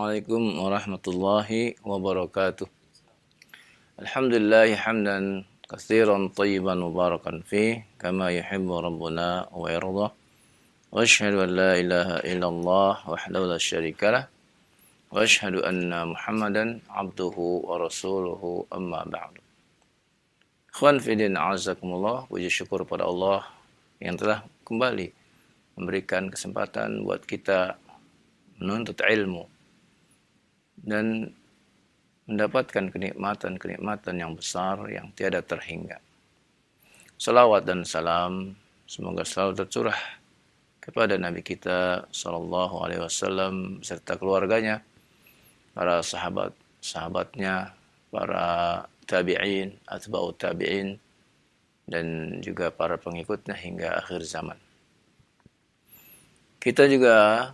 Assalamualaikum warahmatullahi wabarakatuh. Alhamdulillah hamdan katsiran tayyiban mubarakan fih kama yuhibbu rabbuna wa yarda. Wa asyhadu an la ilaha illallah wahdahu la syarikalah wa asyhadu anna Muhammadan abduhu wa rasuluhu amma ba'du. Ikhwan fillah a'azakumullah, puji syukur pada Allah yang telah kembali memberikan kesempatan buat kita menuntut ilmu dan mendapatkan kenikmatan-kenikmatan yang besar yang tiada terhingga. Salawat dan salam semoga selalu tercurah kepada Nabi kita sallallahu alaihi wasallam serta keluarganya, para sahabat-sahabatnya, para tabi'in, atba'ut tabi'in, dan juga para pengikutnya hingga akhir zaman. Kita juga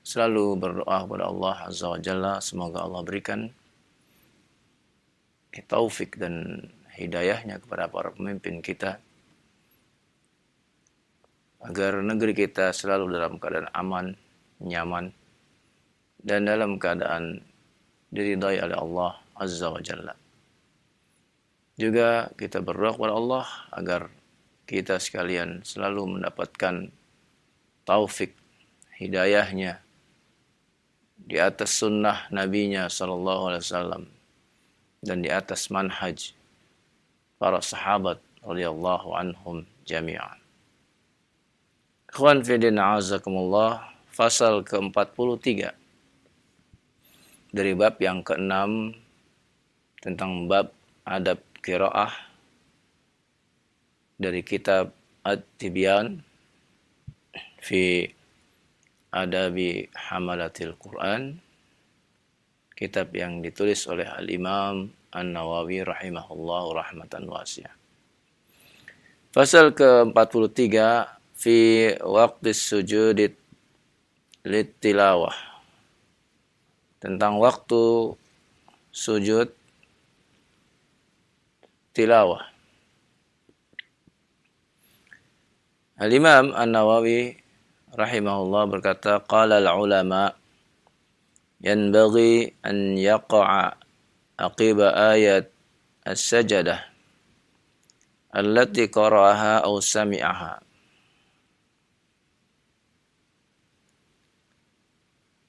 selalu berdoa kepada Allah Azza wa Jalla, semoga Allah berikan taufik dan hidayahnya kepada para pemimpin kita, agar negeri kita selalu dalam keadaan aman, nyaman, dan dalam keadaan diridai oleh Allah Azza wa Jalla. Juga kita berdoa kepada Allah agar kita sekalian selalu mendapatkan taufik hidayahnya di atas sunnah nabinya sallallahu alaihi wasallam dan di atas manhaj para sahabat radhiyallahu anhum jami'an. Ikhwan fillah a'azakumullah, pasal ke-43 dari bab yang ke-6 tentang bab adab qiraah dari kitab At-Tibyan fi Adabi Hamalatil Quran, kitab yang ditulis oleh Al-Imam An-Nawawi rahimahullahu rahmatan wasi'ah. Pasal ke-43 fi waqtis sujudit littilawah, tentang waktu sujud tilawah. Al-Imam An-Nawawi rahimahullah berkata, qala al-ulama yanbaghi an yaqa'a aqiba ayat as-sajadah allati qara'aha aw sami'aha.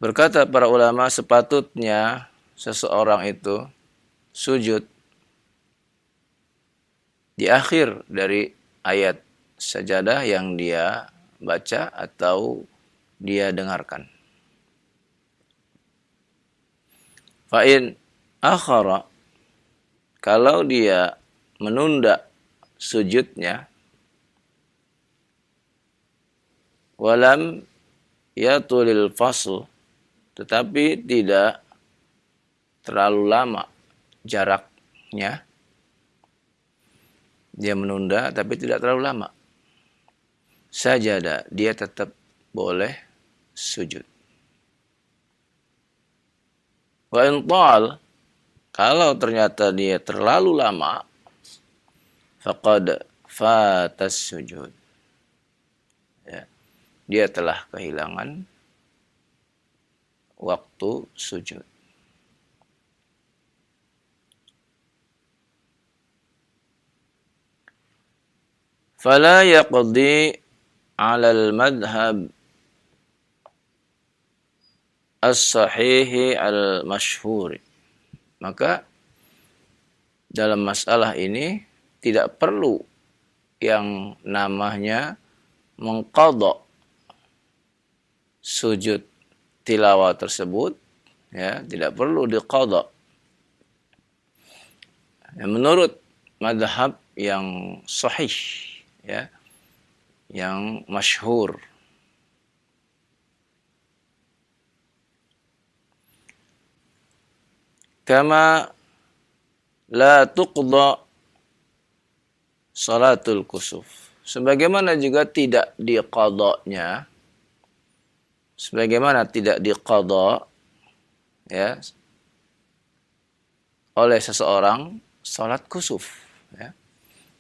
Berkata para ulama, sepatutnya seseorang itu sujud di akhir dari ayat sajadah yang dia baca atau dia dengarkan. Fa'in akhara, kalau dia menunda sujudnya, walam yatulil fasl, tetapi tidak terlalu lama jaraknya, dia menunda tapi tidak terlalu lama, sajada, dia tetap boleh sujud. Wa in ta'al, kalau ternyata dia terlalu lama, faqad fatas sujud, ya, dia telah kehilangan waktu sujud. Fala yaqdi 'ala al-madhhab as-sahih al-mashhur. Maka dalam masalah ini tidak perlu yang namanya mengqadha sujud tilawah tersebut, ya, tidak perlu diqadha. Ya, menurut madhab yang sahih, ya, yang masyhur. Kama la tuqda salatul kusuf, sebagaimana juga tidak diqadanya, sebagaimana tidak diqadha, ya, oleh seseorang salat kusuf, ya.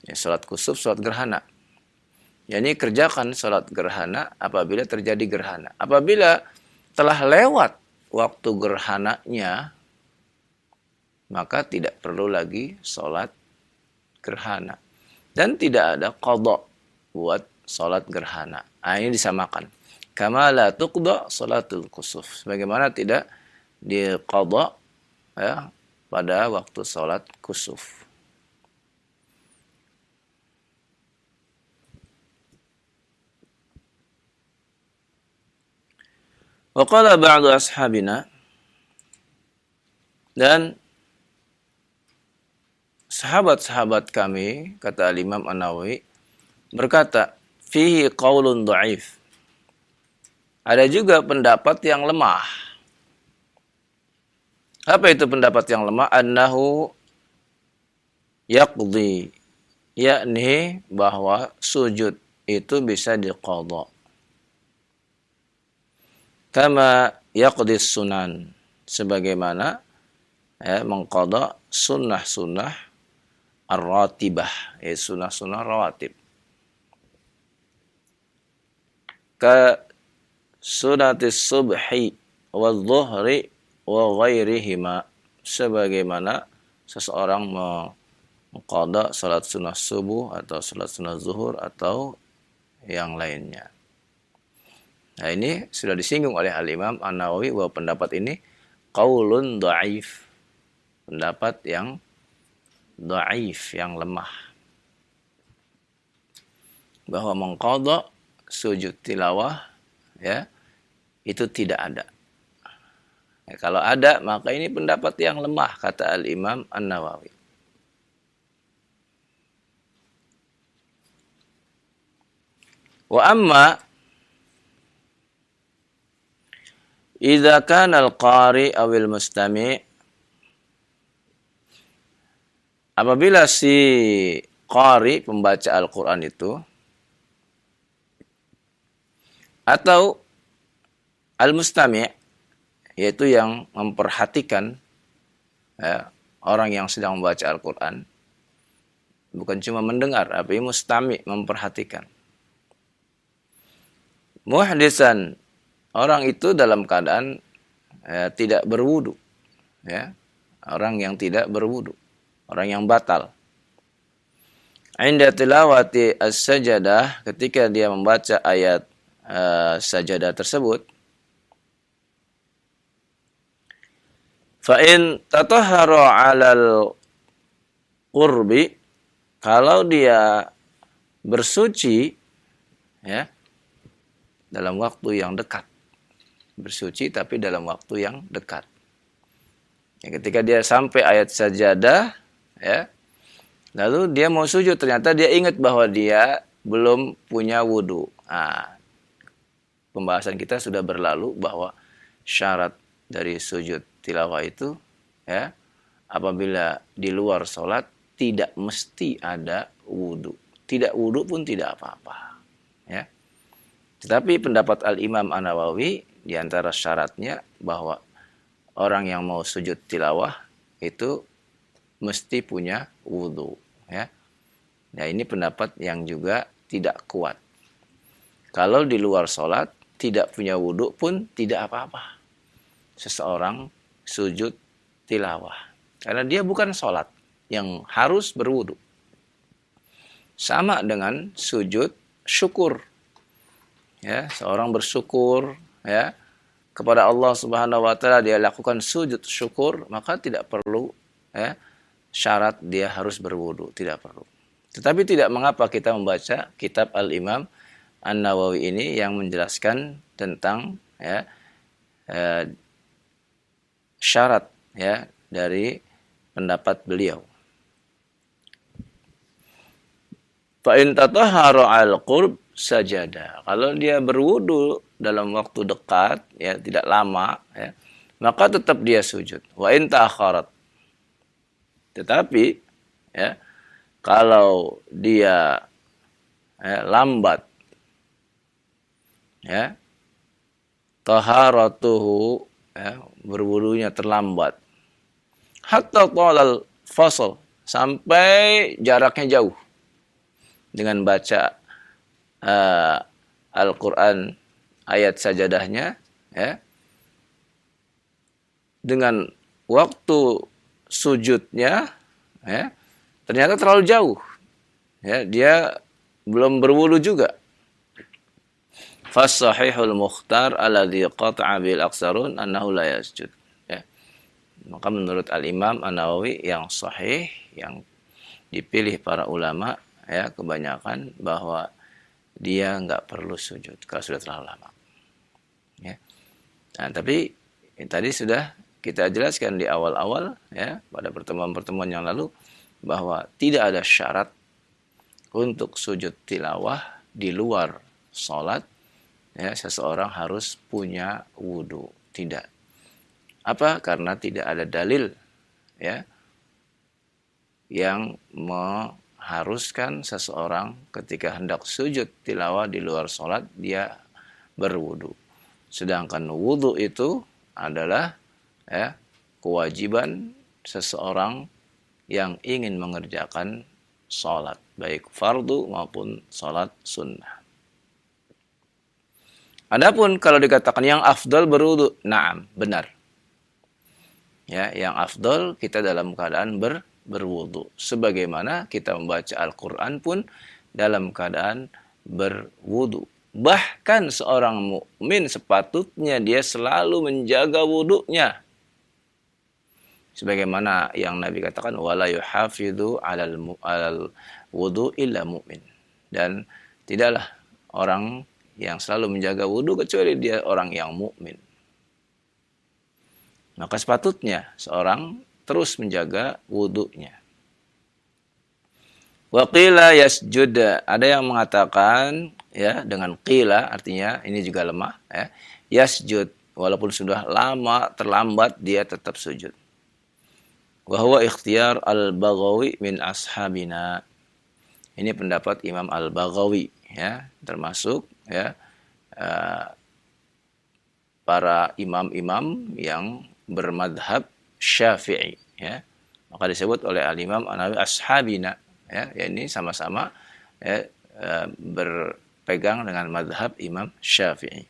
Ya, salat kusuf, salat gerhana. Yani kerjakan salat gerhana apabila terjadi gerhana. Apabila telah lewat waktu gerhananya, maka tidak perlu lagi sholat gerhana. Dan tidak ada qadha buat sholat gerhana. Nah, ini disamakan. Kama la tuqda sholatul kusuf. Sebagaimana tidak diqadha ya, pada waktu sholat kusuf. Wa qala ba'du ashabina, dan sahabat-sahabat kami, kata Imam An-Nawawi, berkata, fihi qaulun dha'if. Ada juga pendapat yang lemah. Apa itu pendapat yang lemah? Annahu yaqdi, yakni bahwa sujud itu bisa diqadha. Kama yaqdi sunan, sebagaimana mengqadha sunnah-sunnah ar-ratibah, sunnah-sunnah rawatib. Ka sunatis subhi wa dhuhri wa ghairihima, sebagaimana seseorang mengqadha salat sunnah subuh atau salat sunnah zuhur atau yang lainnya. Nah, ini sudah disinggung oleh Al-Imam An-Nawawi bahwa pendapat ini qaulun dha'if, pendapat yang dhaif, yang lemah, bahwa mengqadha sujud tilawah ya itu tidak ada. Ya, kalau ada maka ini pendapat yang lemah, kata Al-Imam An-Nawawi. Wa amma idza kana al-qari awil mustami', apabila si qari, pembaca Al-Quran itu, atau al-mustami', yaitu yang memperhatikan ya, orang yang sedang membaca Al-Quran, bukan cuma mendengar, tapi mustami', memperhatikan. Muhdisan, orang itu dalam keadaan tidak berwudu, ya, orang yang tidak berwudu, orang yang batal. Inda tilawati as-sajadah, ketika dia membaca ayat sajadah tersebut, fa in tatahhara 'alal qurbi, kalau dia bersuci ya dalam waktu yang dekat, bersuci tapi dalam waktu yang dekat. Ya, ketika dia sampai ayat sajadah ya, lalu dia mau sujud, ternyata dia ingat bahwa dia belum punya wudu. Nah, pembahasan kita sudah berlalu bahwa syarat dari sujud tilawah itu ya, apabila di luar sholat tidak mesti ada wudu. Tidak wudu pun tidak apa-apa. Ya. Tetapi pendapat Al-Imam An-Nawawi, di antara syaratnya bahwa orang yang mau sujud tilawah itu mesti punya wudu. Ya. Nah, ini pendapat yang juga tidak kuat. Kalau di luar sholat tidak punya wudu pun tidak apa-apa seseorang sujud tilawah, karena dia bukan sholat yang harus berwudu. Sama dengan sujud syukur. Ya, seorang bersyukur ya kepada Allah Subhanahu wa taala, dia lakukan sujud syukur, maka tidak perlu ya syarat dia harus berwudu, tidak perlu. Tetapi tidak mengapa kita membaca kitab Al-Imam An-Nawawi ini yang menjelaskan tentang ya syarat ya dari pendapat beliau. Fa in tatahhara al-qurb sajada. Kalau dia berwudu dalam waktu dekat ya, tidak lama ya, maka tetap dia sujud. Wa in ta'akharat. Tetapi ya kalau dia lambat ya, taharatuhu ya, berwudunya terlambat, hatta talal fasl, sampai jaraknya jauh dengan baca Al-Quran ayat sajadahnya ya, dengan waktu sujudnya ya, ternyata terlalu jauh. Ya, dia belum berwudu juga. Fasahihul mukhtar alladhi qata'a bil aksarun annahu la yasjud. Ya. Maka menurut Al-Imam An-Nawawi yang sahih, yang dipilih para ulama ya kebanyakan, bahwa dia nggak perlu sujud kalau sudah terlalu lama. Ya. Nah, tapi tadi sudah kita jelaskan di awal-awal ya pada pertemuan-pertemuan yang lalu bahwa tidak ada syarat untuk sujud tilawah di luar sholat. Ya, seseorang harus punya wudu. Tidak. Apa? Karena tidak ada dalil ya yang mengharuskan seseorang ketika hendak sujud tilawah di luar sholat dia berwudu. Sedangkan wudu itu adalah ya, kewajiban seseorang yang ingin mengerjakan sholat, baik fardu maupun sholat sunnah. Adapun kalau dikatakan yang afdal berwudu, na'am, benar. Ya, yang afdal kita dalam keadaan berwudu. Sebagaimana kita membaca Al-Quran pun dalam keadaan berwudu. Bahkan seorang mukmin sepatutnya dia selalu menjaga wudunya. Sebagaimana yang Nabi katakan, wala yuhafidhu alal wudu illa mu'min. Dan tidaklah orang yang selalu menjaga wudu kecuali dia orang yang mukmin. Maka sepatutnya seorang terus menjaga wudunya. Wa qila yasjud, ada yang mengatakan ya dengan qila artinya ini juga lemah ya. Yasjud, walaupun sudah lama terlambat dia tetap sujud. Wa huwa ikhtiyar al-Baghawi min ashabina. Ini pendapat Imam Al-Baghawi ya, termasuk ya para imam-imam yang bermadhab Syafi'i ya. Maka disebut oleh Al-Imam An-Nawawi ashabina ya, ini sama-sama ya, berpegang dengan madhab Imam Syafi'i.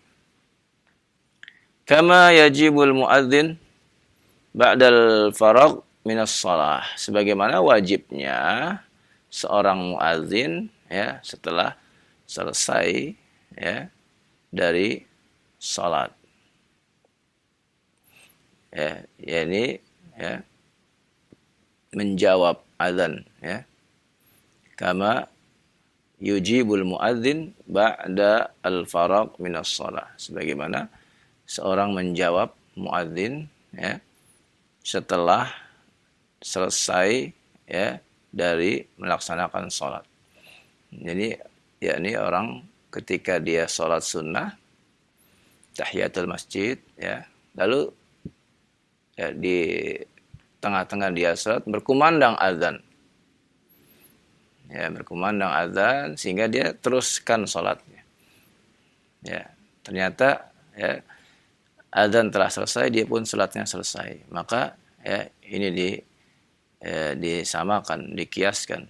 Kama yajibul muadzin ba'dal faragh minas shalah, sebagaimana wajibnya seorang muadzin ya setelah selesai ya dari salat. Ya, yakni ya menjawab azan ya. Kama yujibul muadzin ba'da al-faragh minas shalah, sebagaimana seorang menjawab muadzin ya setelah selesai ya dari melaksanakan salat. Jadi yakni orang ketika dia sholat sunnah, tahiyatul masjid, ya, lalu ya, di tengah-tengah dia sholat berkumandang azan, ya, berkumandang azan sehingga dia teruskan sholatnya. Ya, ternyata ya azan telah selesai, dia pun sholatnya selesai. Maka ya ini disamakan, dikiaskan.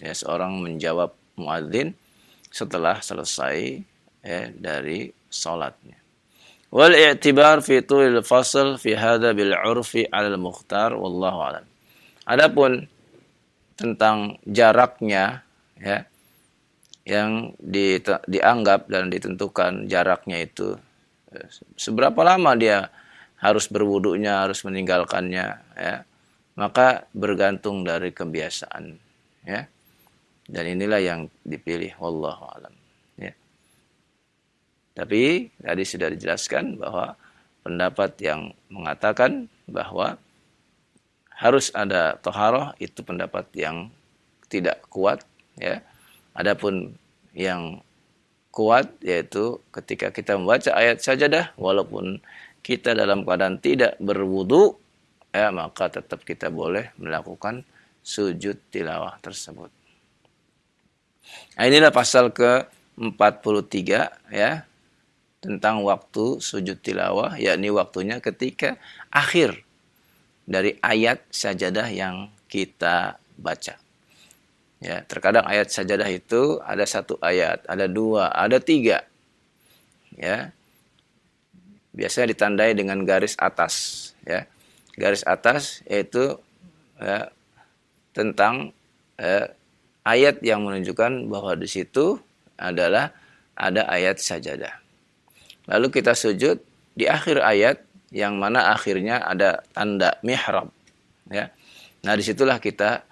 Ya, seorang menjawab muadzin setelah selesai ya, dari salatnya. Wal i'tibar fi tulil fasl fi hadha bil 'urfi 'ala al mukhtar wallahu a'lam. Adapun tentang jaraknya ya yang dianggap dan ditentukan jaraknya itu seberapa lama dia harus berwudunya, harus meninggalkannya ya. Maka bergantung dari kebiasaan ya. Dan inilah yang dipilih wallahu a'lam ya. Tapi tadi sudah dijelaskan bahwa pendapat yang mengatakan bahwa harus ada thaharah itu pendapat yang tidak kuat ya. Adapun yang kuat yaitu ketika kita membaca ayat sajadah walaupun kita dalam keadaan tidak berwudu ya, maka tetap kita boleh melakukan sujud tilawah tersebut. Nah, inilah pasal ke-43 ya tentang waktu sujud tilawah, yakni waktunya ketika akhir dari ayat sajadah yang kita baca. Ya, terkadang ayat sajadah itu ada satu ayat, ada dua, ada tiga. Ya. Biasanya ditandai dengan garis atas, ya. garis atas, yaitu ya, tentang ayat yang menunjukkan bahwa di situ adalah ada ayat sajadah. Lalu kita sujud di akhir ayat yang mana akhirnya ada tanda mihrab. Ya. Nah disitulah kita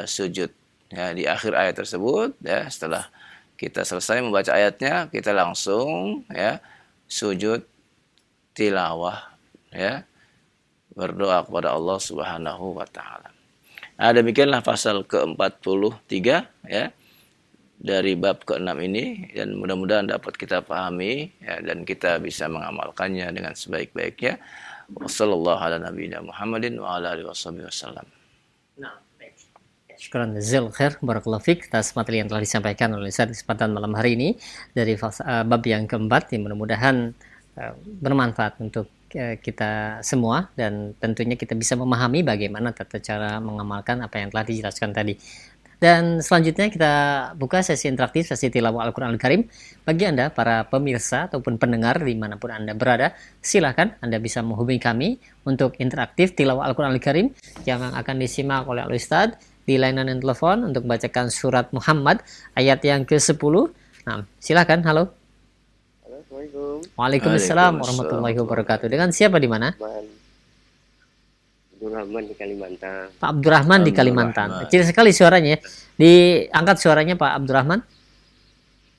sujud. Ya, di akhir ayat tersebut, ya, setelah kita selesai membaca ayatnya, kita langsung ya sujud tilawah, ya, berdoa kepada Allah Subhanahu wa taala. Nah, demikianlah pasal ke-43 ya dari bab ke-6 ini, dan mudah-mudahan dapat kita pahami ya, dan kita bisa mengamalkannya dengan sebaik-baiknya. Wassallallahu ala nabiyina Muhammadin wa ala alihi wasallam. Syukran jazakallahu khair, barakallahu fiik atas materi yang telah disampaikan oleh Ustaz di kesempatan malam hari ini dari bab yang keempat, yang mudah-mudahan bermanfaat untuk kita semua, dan tentunya kita bisa memahami bagaimana tata cara mengamalkan apa yang telah dijelaskan tadi. Dan selanjutnya kita buka sesi interaktif, sesi tilawah Al-Quran Al-Karim. Bagi Anda para pemirsa ataupun pendengar dimanapun Anda berada, silakan Anda bisa menghubungi kami untuk interaktif tilawah Al-Quran Al-Karim yang akan disimak oleh Al-Ustaz di layanan telepon untuk membacakan surat Muhammad ayat yang ke-10. Nah, silakan. Halo. Assalamualaikum. Waalaikumsalam warahmatullahi wabarakatuh. Dengan siapa di mana? Abdurrahman di Kalimantan. Pak Abdurrahman di Kalimantan. Kecil sekali suaranya. Diangkat suaranya Pak Abdurrahman.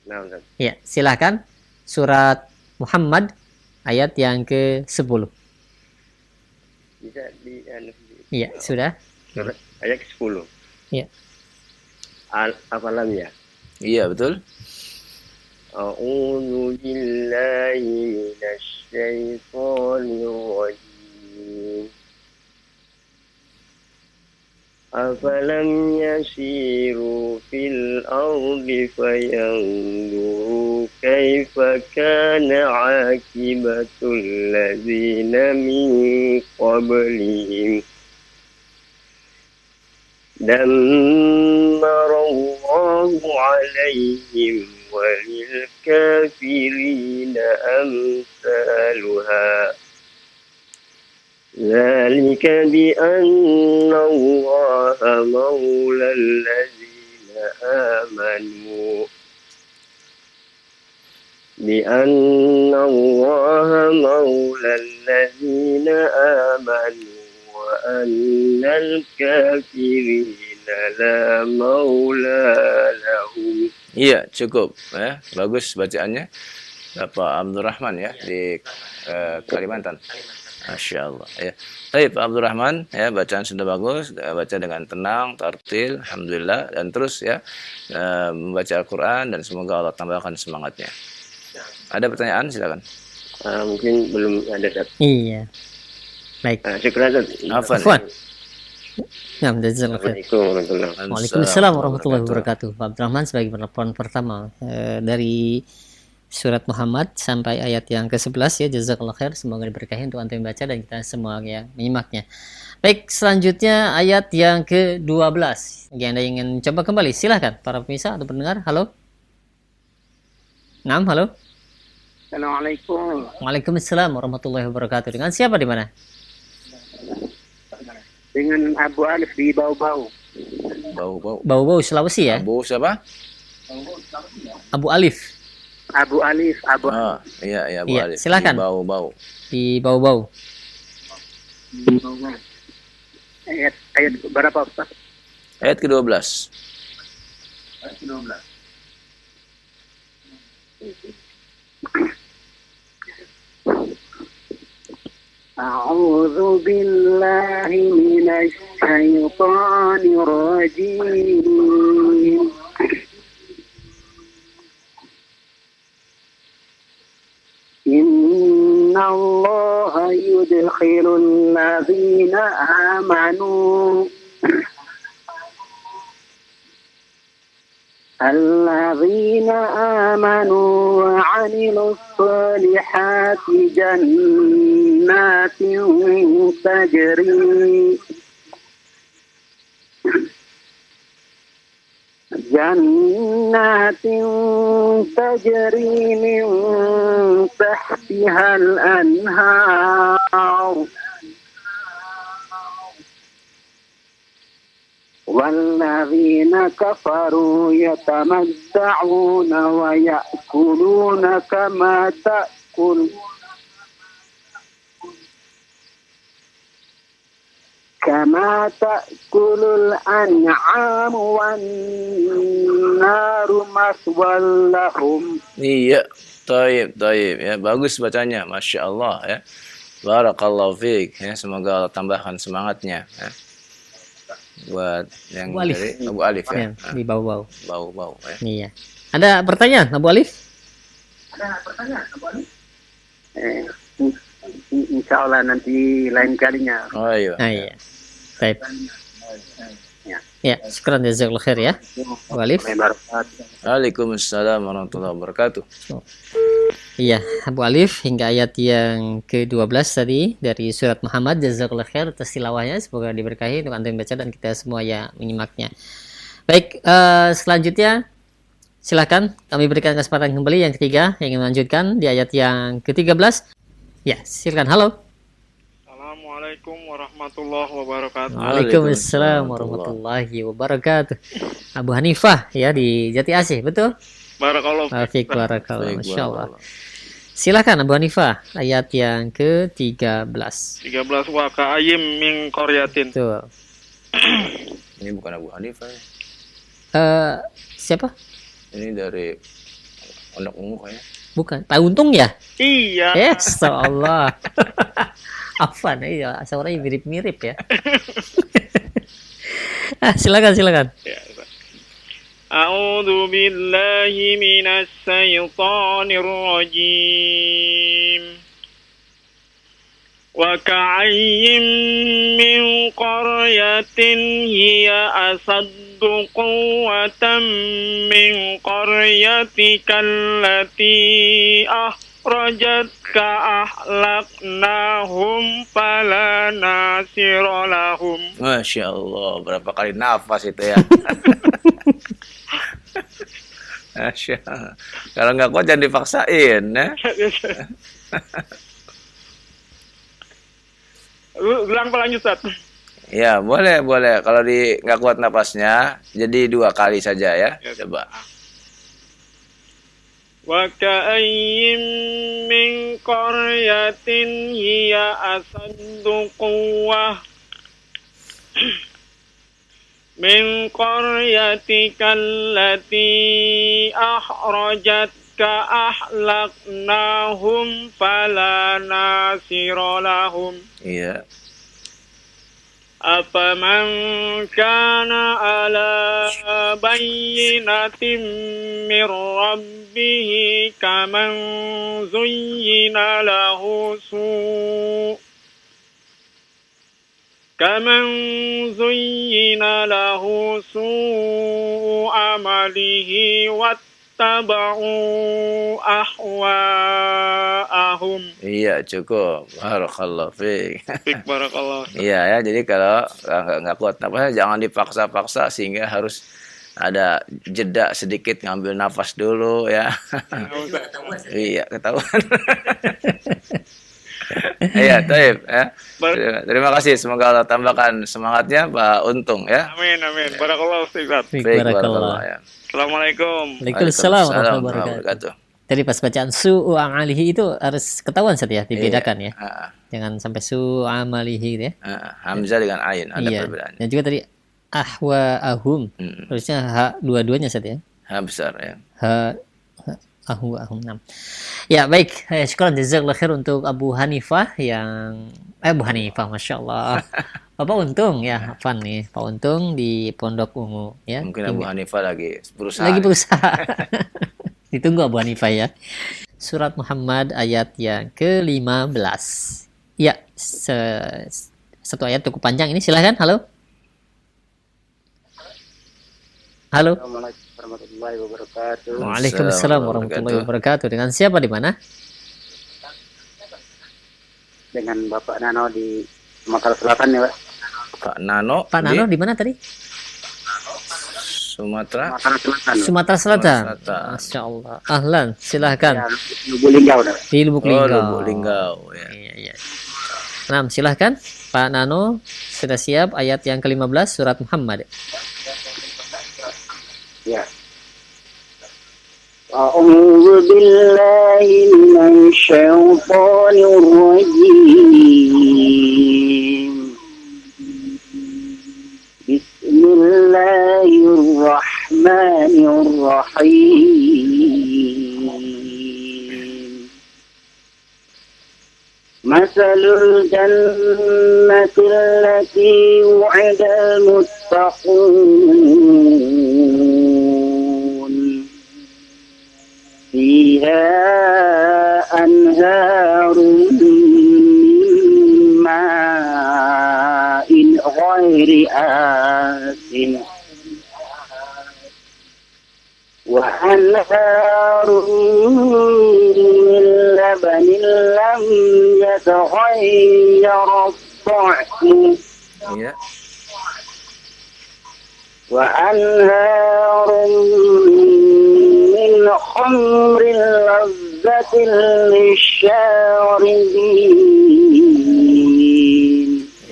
Nah, Ustaz. Ya, silakan. Surat Muhammad ayat yang ke-10. Bisa di Iya, sudah. ayat ke-10. Iya. Afalam ya? Iya, betul. A'udzu billahi minasy syaithanir rajim. Afalam yasiru fil ardi fayanzuru kaifa kana 'aqibatul ladzina min qablihim. Dammarallahu 'alaihim walil kafirina amsaluha. Dzalika bi anna Allaha maulal ladzina amanu. Bi anna Allaha maulal ladzina amanu wa annal kafirina la maula lahum. Iya, cukup ya. Bagus bacaannya Bapak Abdurrahman ya di Kalimantan. Masya Allah ya. Baik Pak Abdurrahman ya, bacaan sudah bagus, baca dengan tenang, tartil, alhamdulillah, dan terus ya membaca Al-Quran, dan semoga Allah tambahkan semangatnya. Ada pertanyaan, silakan. Mungkin belum ada, Ustaz. Iya. Baik. Syukur, Ustaz. Afwan. Ya, jazakallahu khair. Assalamualaikum warahmatullahi wabarakatuh. Waalaikumsalam warahmatullahi wabarakatuh. Pak Abdurrahman sebagai penelpon pertama dari surat Muhammad sampai ayat yang ke-11 ya, jazakallahu khair, semoga diberkahi untuk antum membaca dan kita semua yang menyimaknya. Baik, selanjutnya ayat yang ke-12. Bagi Anda yang ingin coba kembali, silahkan para pemirsa atau pendengar. Halo. Naam, halo. Assalamualaikum. Waalaikumsalam warahmatullahi wabarakatuh. Dengan siapa di mana? Dengan Abu Alif di Bau-Bau. Bau-Bau Sulawesi ya? Abu siapa? Abu Alif. Abu Alif. Iya, Abu Iya, Alif. silakan. Bau-Bau. Di Bau-Bau. Ayat berapa, Ustaz? Ayat ke-12. A'udzu billahi minasy syaithanir rajim. Inna Allaha yudkhilul ladzina amanu الذين آمنوا وعملوا الصالحات جنات تجري من تحتها الأنهار والذين كفروا يتمتعون ويأكلون كما تأكل الأنعام والنار مثوى لهم. Iya, taib ya, bagus bacanya, masya Allah ya. Barakallahu fiik ya, semoga Allah tambahkan semangatnya ya. Buat yang Abu Alif. dari Abu Alif ya. Di bau-bau. Bau ya. Iya. Ada pertanyaan Abu Alif? Insya Allah nanti lain kalinya. Oh iya. Iya. Baik. Ya, syukran jazakallahu khair ya. Abu Alif. Waalaikumsalam warahmatullahi wabarakatuh. Iya, Abu Alif hingga ayat yang ke-12 tadi dari surat Muhammad. Jazakallahu khair atas tilawahnya, semoga diberkahi untuk antum baca dan kita semua yang menyimaknya. Baik, selanjutnya silakan kami berikan kesempatan kembali yang ketiga yang ingin melanjutkan di ayat yang ke-13. Ya, silakan. Halo. Assalamualaikum warahmatullahi wabarakatuh. Waalaikumsalam warahmatullahi wabarakatuh. Abu Hanifah ya di Jati Asih, betul? Barakallahu Fiik, barakallah, Baik, Masya Allah. barakallah. Silakan Abu Hanifah, ayat yang ke-13. 13 wa ka'ayyim min qaryatin. Betul. Ini bukan Abu Hanifah ya. Siapa? Ini dari Pondok Ungu kayaknya. Bukan. Pak Untung ya? Iya. Yes, Allah. Afan, iya, suaranya mirip-mirip ya. Silakan. Ya, A'udzu billahi minas syaitonir rajim. Wa ka'ayyim min qaryatin hiya asaddu quwwatan min qaryatika allati akhrajatka ahlaknahum fala nasira lahum. Masya Allah, berapa kali nafas itu ya. Masya Allah. Kalau nggak kuat jangan dipaksain ya. Ulang pelan Ustaz. Ya boleh. Kalau nggak kuat napasnya, jadi 2 kali saja ya. Coba. Wa ka'ayyim min qaryatin hiya asaddu quwwah min qaryatika allati akhrajatka ahlaknahum fala nasira lahum. Iya. Afaman kana ala bayyinatin min rabbih kaman zuyyina lahu su'u amalihi wattaba'u ahwa'ahum. Iya cukup. Barakallahu fiik. Barakallah. Iya ya, jadi kalau nggak kuat napasnya jangan dipaksa-paksa sehingga harus ada jeda sedikit ngambil nafas dulu ya. Iya ketahuan. Iya, taib ya. Terima kasih, semoga Allah tambahkan semangatnya Pak Untung ya. Amin. Barakallahu Ustaz. Fiik, Baik, barakallah. ya. Assalamualaikum. Waalaikumsalam warahmatullahi warahmatullahi wabarakatuh. wabarakatuh. Tadi pas bacaan su'u amalihi itu harus ketahuan Ustaz ya, dibedakan ya. Jangan sampai su'u amalihi gitu ya. Hamzah dengan ain ada Iya. perbedaan. Dan juga tadi ahwa'ahum. Harusnya ha dua-duanya Ustaz ya. Ha besar ya. Ahwa'ahum. Ya, baik. Syukran jazakallahu khair untuk Abu Hanifah yang Abu Hanifah, Masya Allah. Bapak Untung ya, Afan nih. Pak Untung di Pondok Ungu ya. Mungkin Abu Hanifah lagi berusaha. Lagi berusaha. Ditunggu Abu Hanifah ya. Surat Muhammad ayat yang ke-15. Ya, satu ayat cukup panjang ini. Silahkan. Halo. Assalamualaikum warahmatullahi wabarakatuh. Waalaikumsalam warahmatullahi wabarakatuh. Dengan siapa di mana? Dengan Bapak Nano di Sumatera Selatan ya, Pak. Pak Nano. Pak Nano di mana tadi? Sumatera. Sumatera Selatan. Sumatera Selatan. Selatan. Masya Allah. Ahlan, silahkan. Ya, Lubuk Linggau, Pak. Di Lubuk Oh, Linggau. Lubuk Linggau ya. Iya. Nah, silahkan. Pak Nano sudah siap ayat yang ke-15 surat Muhammad. Ya. A'udzu billahi minasy syaithanir rajim. Bismillahirrahmanirrahim. Masalul jannati allati wu'idal muttaqun fiha anharun min ma'in ghairi asin wa anharun min labanin lam yataghayyar ta'muhu Iya. wa anharun min khamrin lazzatin lisyaribin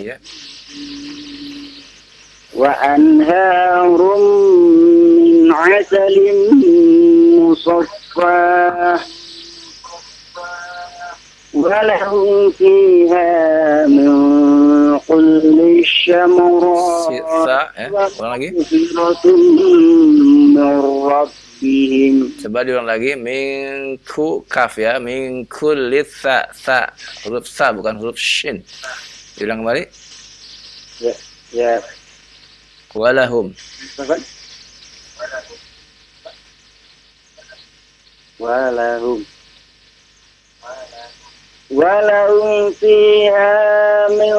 Iya. wa anharun min 'asalin musaffah wa lahum fiha min kulli syamarat Sa ya. Ulang lagi. maghfiratun min rabbihim. Coba diulang lagi. Mingku kaf ya. Mingkulit sa. Huruf sa bukan huruf shin. Diulang kembali. Ya, ya. Walahum. Walahum fiha min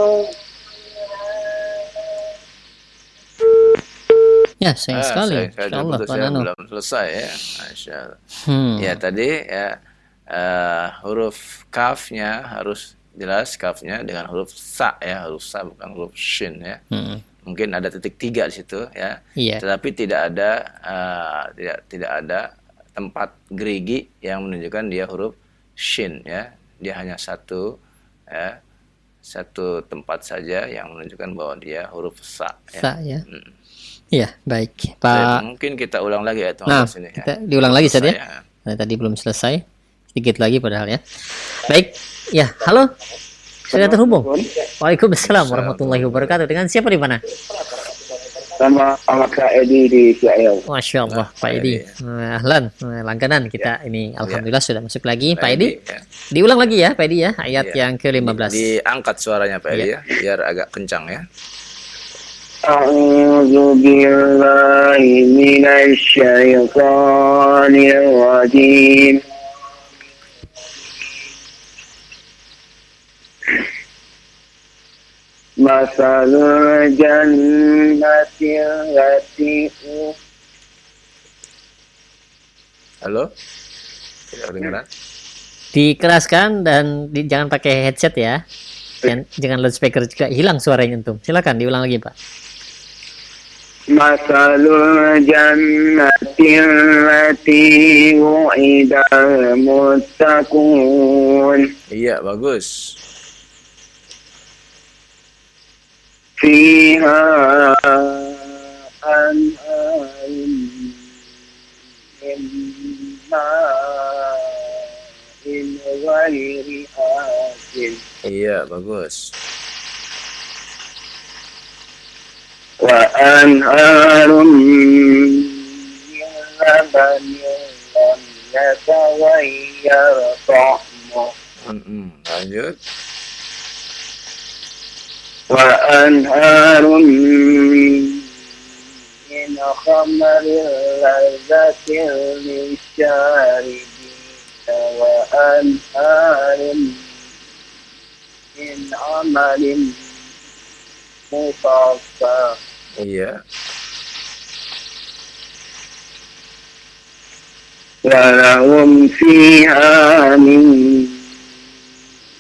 Ya, sayang sekali. Saya Insyaallah Pak saya Nano. belum selesai ya. Masya Allah. Hmm. Ya tadi ya huruf kafnya harus jelas kafnya dengan huruf sa ya, huruf sa bukan huruf shin ya. Mungkin ada titik 3 di situ ya. Iya. Tetapi tidak ada tempat gerigi yang menunjukkan dia huruf shin ya. Dia hanya satu ya, satu tempat saja yang menunjukkan bahwa dia huruf sa ya. Sa ya. Iya, baik. Pak. Dan mungkin kita ulang lagi ya Nah, sini ya. kita diulang lagi saja. Saya- Nah, tadi belum selesai. Sedikit lagi padahal ya. Baik. Ya, halo. Sudah terhubung. Waalaikumsalam warahmatullahi wabarakatuh. Dengan siapa di mana? sama Kak Edi di Israel. Masya Allah, Pak Edi. Ahlan, langganan kita ini. Alhamdulillah sudah masuk lagi. Pak Edi, ya. diulang lagi ya, Pak Edi ya. Ayat Iya. yang ke-15. Diangkat suaranya Pak Edi Iya. ya, biar agak kencang ya. A'udzu billahi minasy syaithanir rajim. Masalul jannati allati Halo? Tidak kedengaran? Dikeraskan dan jangan pakai headset ya. Dan jangan loudspeaker juga, hilang suaranya antum. Silakan diulang lagi, Pak. Masalul jannati allati wu'idal muttaqun Iya, bagus. fiha anharun min ma'in ghairi asin Iya, bagus. wa anharun min labanin lam yataghayyar ta'muhu Lanjut. wa anharun min khamrin lazzatin lisyaribin wa anharun min amalin musaffah Iya. wa lahum fiha min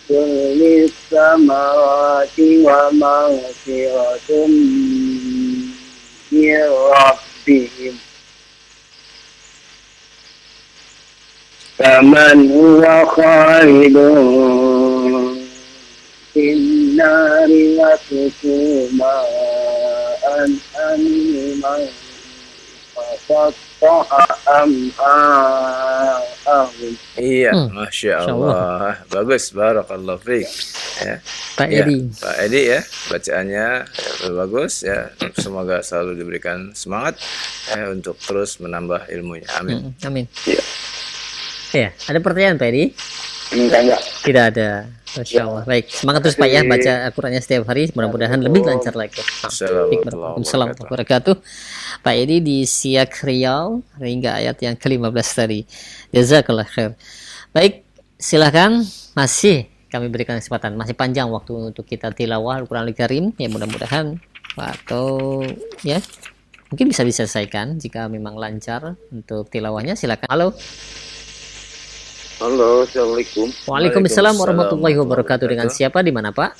kulli samarati wa maghfiratun min rabbihim kaman huwa khalidun fin النار وسقوا ماء حميما فقطع أمعاءهم. Iya, Masya Masya Allah. Bagus, barakallahu fiik. Ya. Pak Ya, Edi. Pak Edi ya, bacaannya ya, bagus ya. Semoga selalu diberikan semangat ya, untuk terus menambah ilmunya. Amin. Amin. Iya. Ya, ada pertanyaan Pak Edi? Enggak. Tidak ada. Masya Allah. Baik, semangat terus Pak ya baca Al-Qur'annya setiap hari. Mudah-mudahan lebih lancar lagi. Assalamualaikum Waalaikumsalam warahmatullahi wabarakatuh. Pak Edi di Siak Riau hingga ayat yang ke-15 tadi. Jazakallah khair. Baik, silakan masih kami berikan kesempatan. Masih panjang waktu untuk kita tilawah Al-Qur'an Al-Karim. Ya mudah-mudahan atau ya mungkin bisa diselesaikan jika memang lancar untuk tilawahnya. Silakan. Halo. Halo, assalamualaikum. Waalaikumsalam warahmatullahi wabarakatuh. Dengan siapa di mana Pak?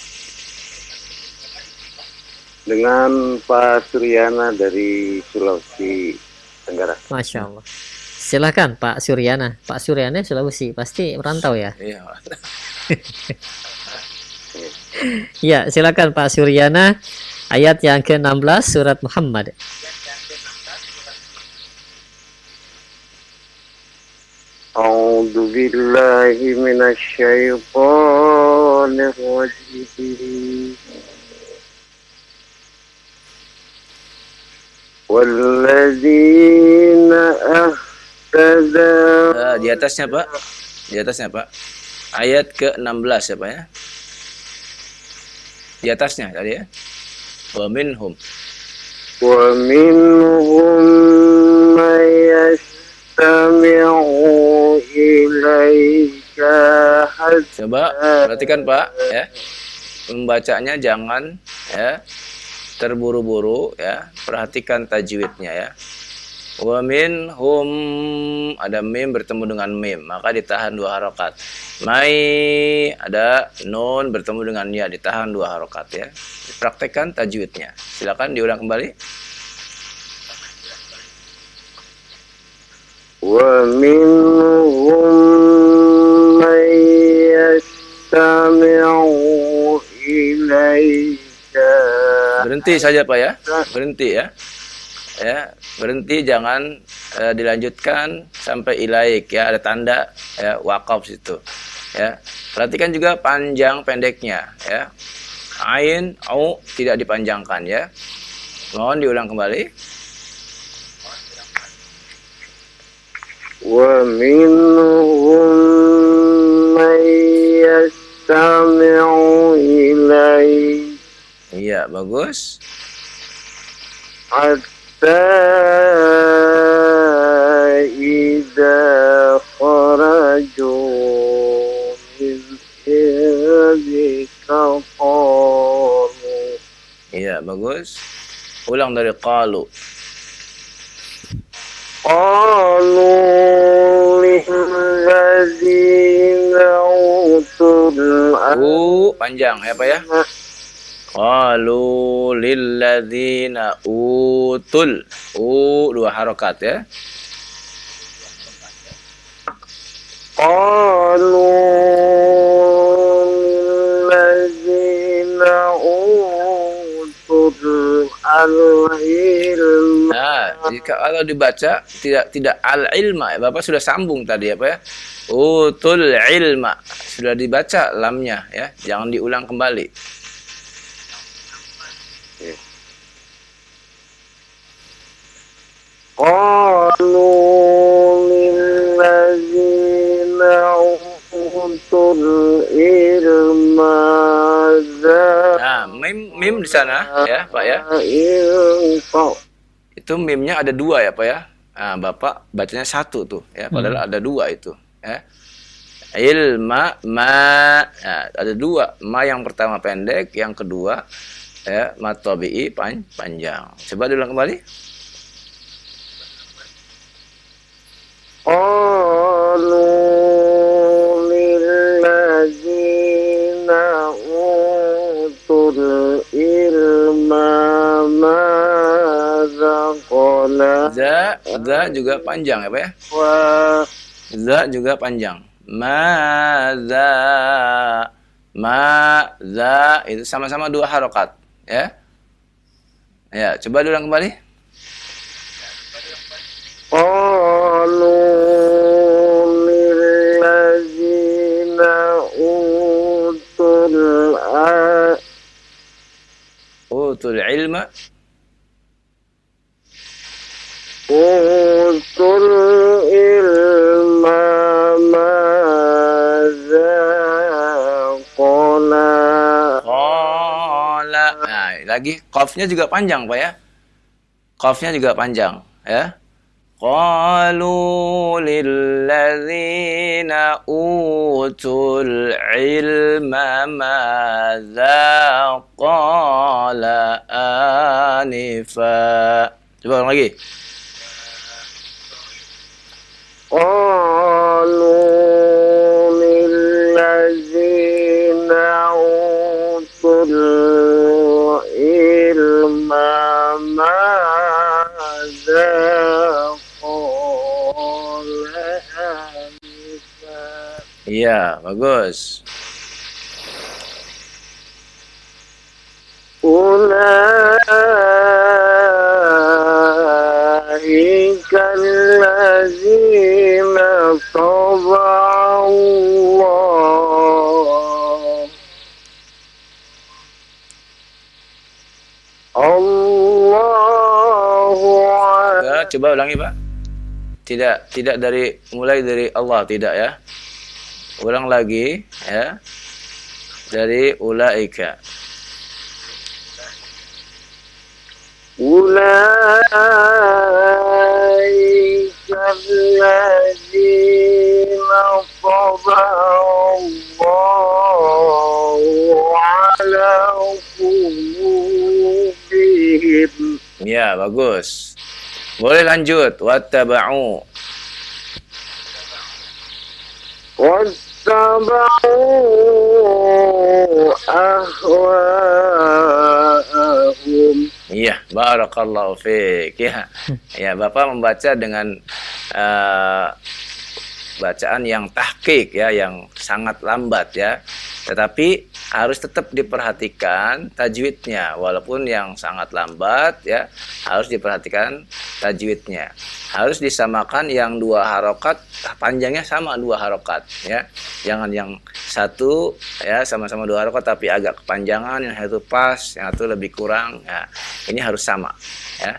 Dengan Pak Suryana dari Sulawesi Tenggara. Masya Allah. Silakan Pak Suryana. Pak Suryana Sulawesi pasti merantau ya. Iya. Ya silakan Pak Suryana. Ayat yang ke-16 surat Muhammad. A'udzu billahi minasyaitonir rajim. Walladzina ahtada. Di atasnya Pak. Di atasnya Pak. Ayat ke-16 ya Pak ya. Di atasnya tadi ya. Wa minhum. Wa minhum may yastami'u ilaika. Coba perhatikan Pak ya. Membacanya jangan ya terburu-buru ya. Perhatikan tajwidnya ya. Wa minhum, ada mim bertemu dengan mim, maka ditahan 2 harokat. Mai, ada nun bertemu dengan ya, ditahan 2 harokat ya. Praktekkan tajwidnya. Silakan diulang kembali. Wa minhum may yastami'u ilaika. Berhenti saja Pak ya. Berhenti ya. Ya, berhenti jangan dilanjutkan sampai ilaik ya, ada tanda ya wakaf situ. Ya. Perhatikan juga panjang pendeknya ya. Ain au tidak dipanjangkan ya. Mohon diulang kembali. Wa minhum may yastami'u ilaika. Iya, bagus. إذا خرجوا من عندك قالوا. Iya, bagus. Ulang dari qalu. قالوا للذين أوتوا العلم. Panjang ya Pak ya. Qalu lilladzina utul. 2 harokat ya. قالوا للذين أوتوا العلم. Nah, jika kalau dibaca tidak al-ilma, Bapak sudah sambung tadi ya Pak ya. Utul ilma. Sudah dibaca lamnya ya. Jangan diulang kembali. قالوا للذين أوتوا العلم Nah, mim di sana ya, Pak ya. Itu mimnya ada 2 ya, Pak ya. Nah, Bapak bacanya 1 tuh ya, padahal ada 2 itu ya. Ilma ma. Nah, ada 2. Ma yang pertama pendek, yang kedua ya, ma tabi'i panjang. Coba diulang kembali. قالوا للذين أوتوا العلم ماذا قال. Za juga panjang ya Pak ya. Za juga panjang. Maza. Madza itu sama-sama dua harokat, ya. Ya, coba diulang kembali. Qalu lillazina utul ilma utul ilma madza qala. Nah, lagi qafnya juga panjang, Pak ya. Qafnya juga panjang, ya. Qalu lilladzina utul ilma madza qala anifa. Coba ulang lagi. Qalu lillazina utul ilma madza qala anifa. Iya, bagus. Ulaika allazina taba'allah Coba ulangi, Pak. Tidak mulai dari Allah, tidak ya. Ulang lagi ya. Dari ulaika. Ulaika allazina taba'allahu ala qulubihim. Ya, bagus. Boleh lanjut. Wattaba'u. Wattaba'u ahwa'ahum. Iya, barakallahu fiik. Ya. Ya, Bapak membaca dengan bacaan yang tahqiq ya, yang sangat lambat ya. Tetapi harus tetap diperhatikan tajwidnya, walaupun yang sangat lambat ya, harus diperhatikan tajwidnya. Harus disamakan yang dua harokat, panjangnya sama dua harokat ya. Jangan yang satu ya sama-sama dua harokat tapi agak kepanjangan, yang satu pas, yang satu lebih kurang. Ya, ini harus sama ya.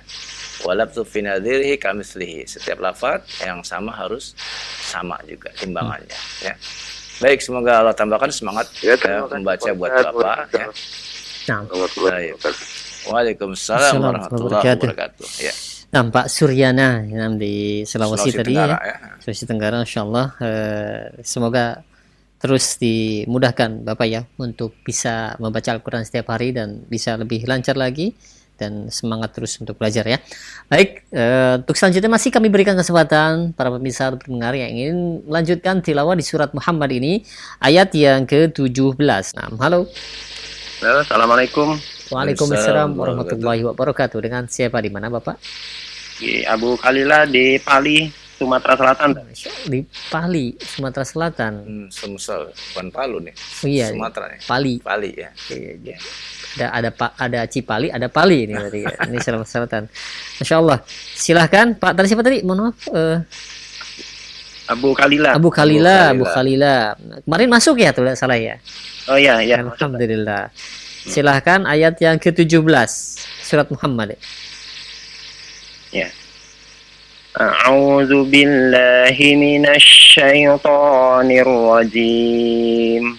Walabtu fi nadhirihi kamitslihi. Setiap lafaz yang sama harus sama juga timbangannya ya. Baik, semoga Allah tambahkan semangat ya, membaca buat Bapak ya. Nah, Waalaikumsalam warahmatullahi wabarakatuh. Ya. Nah, Pak Suryana yang di Sulawesi tadi Tenggara, ya. Sulawesi Tenggara, insyaallah semoga terus dimudahkan Bapak ya untuk bisa membaca Al-Quran setiap hari dan bisa lebih lancar lagi dan semangat terus untuk belajar ya. Baik, untuk selanjutnya masih kami berikan kesempatan para pemirsa pendengar yang ingin melanjutkan tilawah di surat Muhammad ini ayat yang ke-17. Nah, halo. Halo, assalamualaikum. Waalaikumsalam warahmatullahi wabarakatuh. Dengan siapa, di mana Bapak? Di Abu Khalila di Pali, Sumatera Selatan. Di Pali, Sumatera Selatan. Sumsel, bukan Palu nih. Oh, iya, Sumatera nih. Pali. Pali ya. Iya. Ada Cipali, ada Pali ini berarti ya. Ini Selatan. Masya Allah. Silahkan Pak. Tadi siapa tadi? Mohon maaf. Abu Khalila. Abu Khalila. Kemarin masuk ya tuh salah ya. Oh iya. Alhamdulillah. Silahkan ayat yang ke-17 surat Muhammad. Ya. A'udzu billahi minasy syaithanir rajim.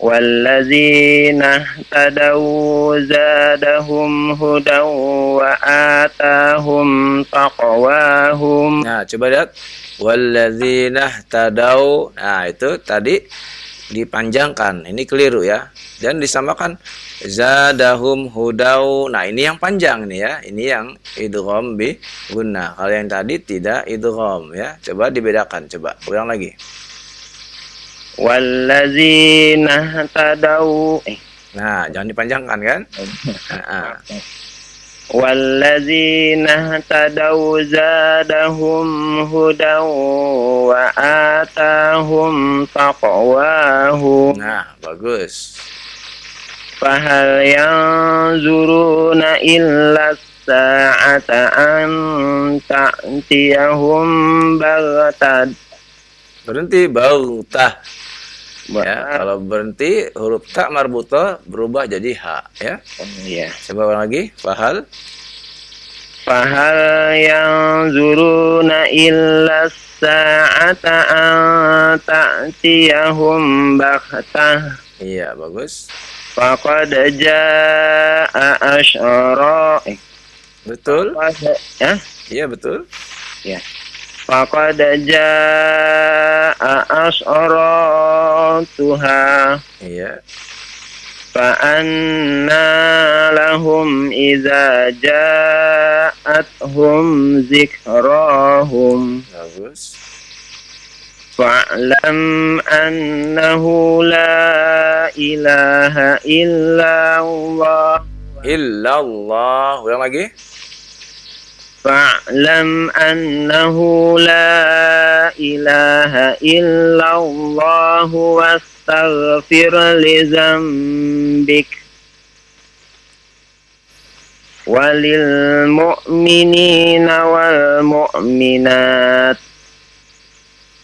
Wallazina tadaw zadahum hudaw wa atahum taqwahum. Nah, coba lihat. Wallazina tadaw. Nah, itu tadi dipanjangkan. Ini keliru ya. Dan disamakan zadahum hudaw. Nah, ini yang panjang nih ya. Ini yang idgham bi gunnah. Kalau yang tadi tidak idgham ya. Coba dibedakan, coba. Ulang lagi. Wallazina tadaw. Nah, jangan dipanjangkan kan? walladzina tadaw zadahum hudaw wa atahum taqwahum. Nah, bagus. Fahal yanzuruna illa sa'ata an ta'tiyahum baghtad. Berhenti, bautah. Ya, kalau berhenti huruf ta marbuto berubah jadi ha, ya. Iya. Coba ulang lagi. Fahal yanzuruna illa sa'ata an ta'tiyahum baghtah. Iya, bagus. Faqad jaa'a asyara. Betul? Ya? Iya, betul. Ya. Faqad jaa'a asyratuha. Iya. Fa'anna lahum idza ja'athum zikrahum. Bagus. Fa'lam annahu la ilaha illallah. Illallah. Ulang lagi. Fa'lam annahu la ilaha illallah wastaghfir li dzambik walil mu'minina wal mu'minat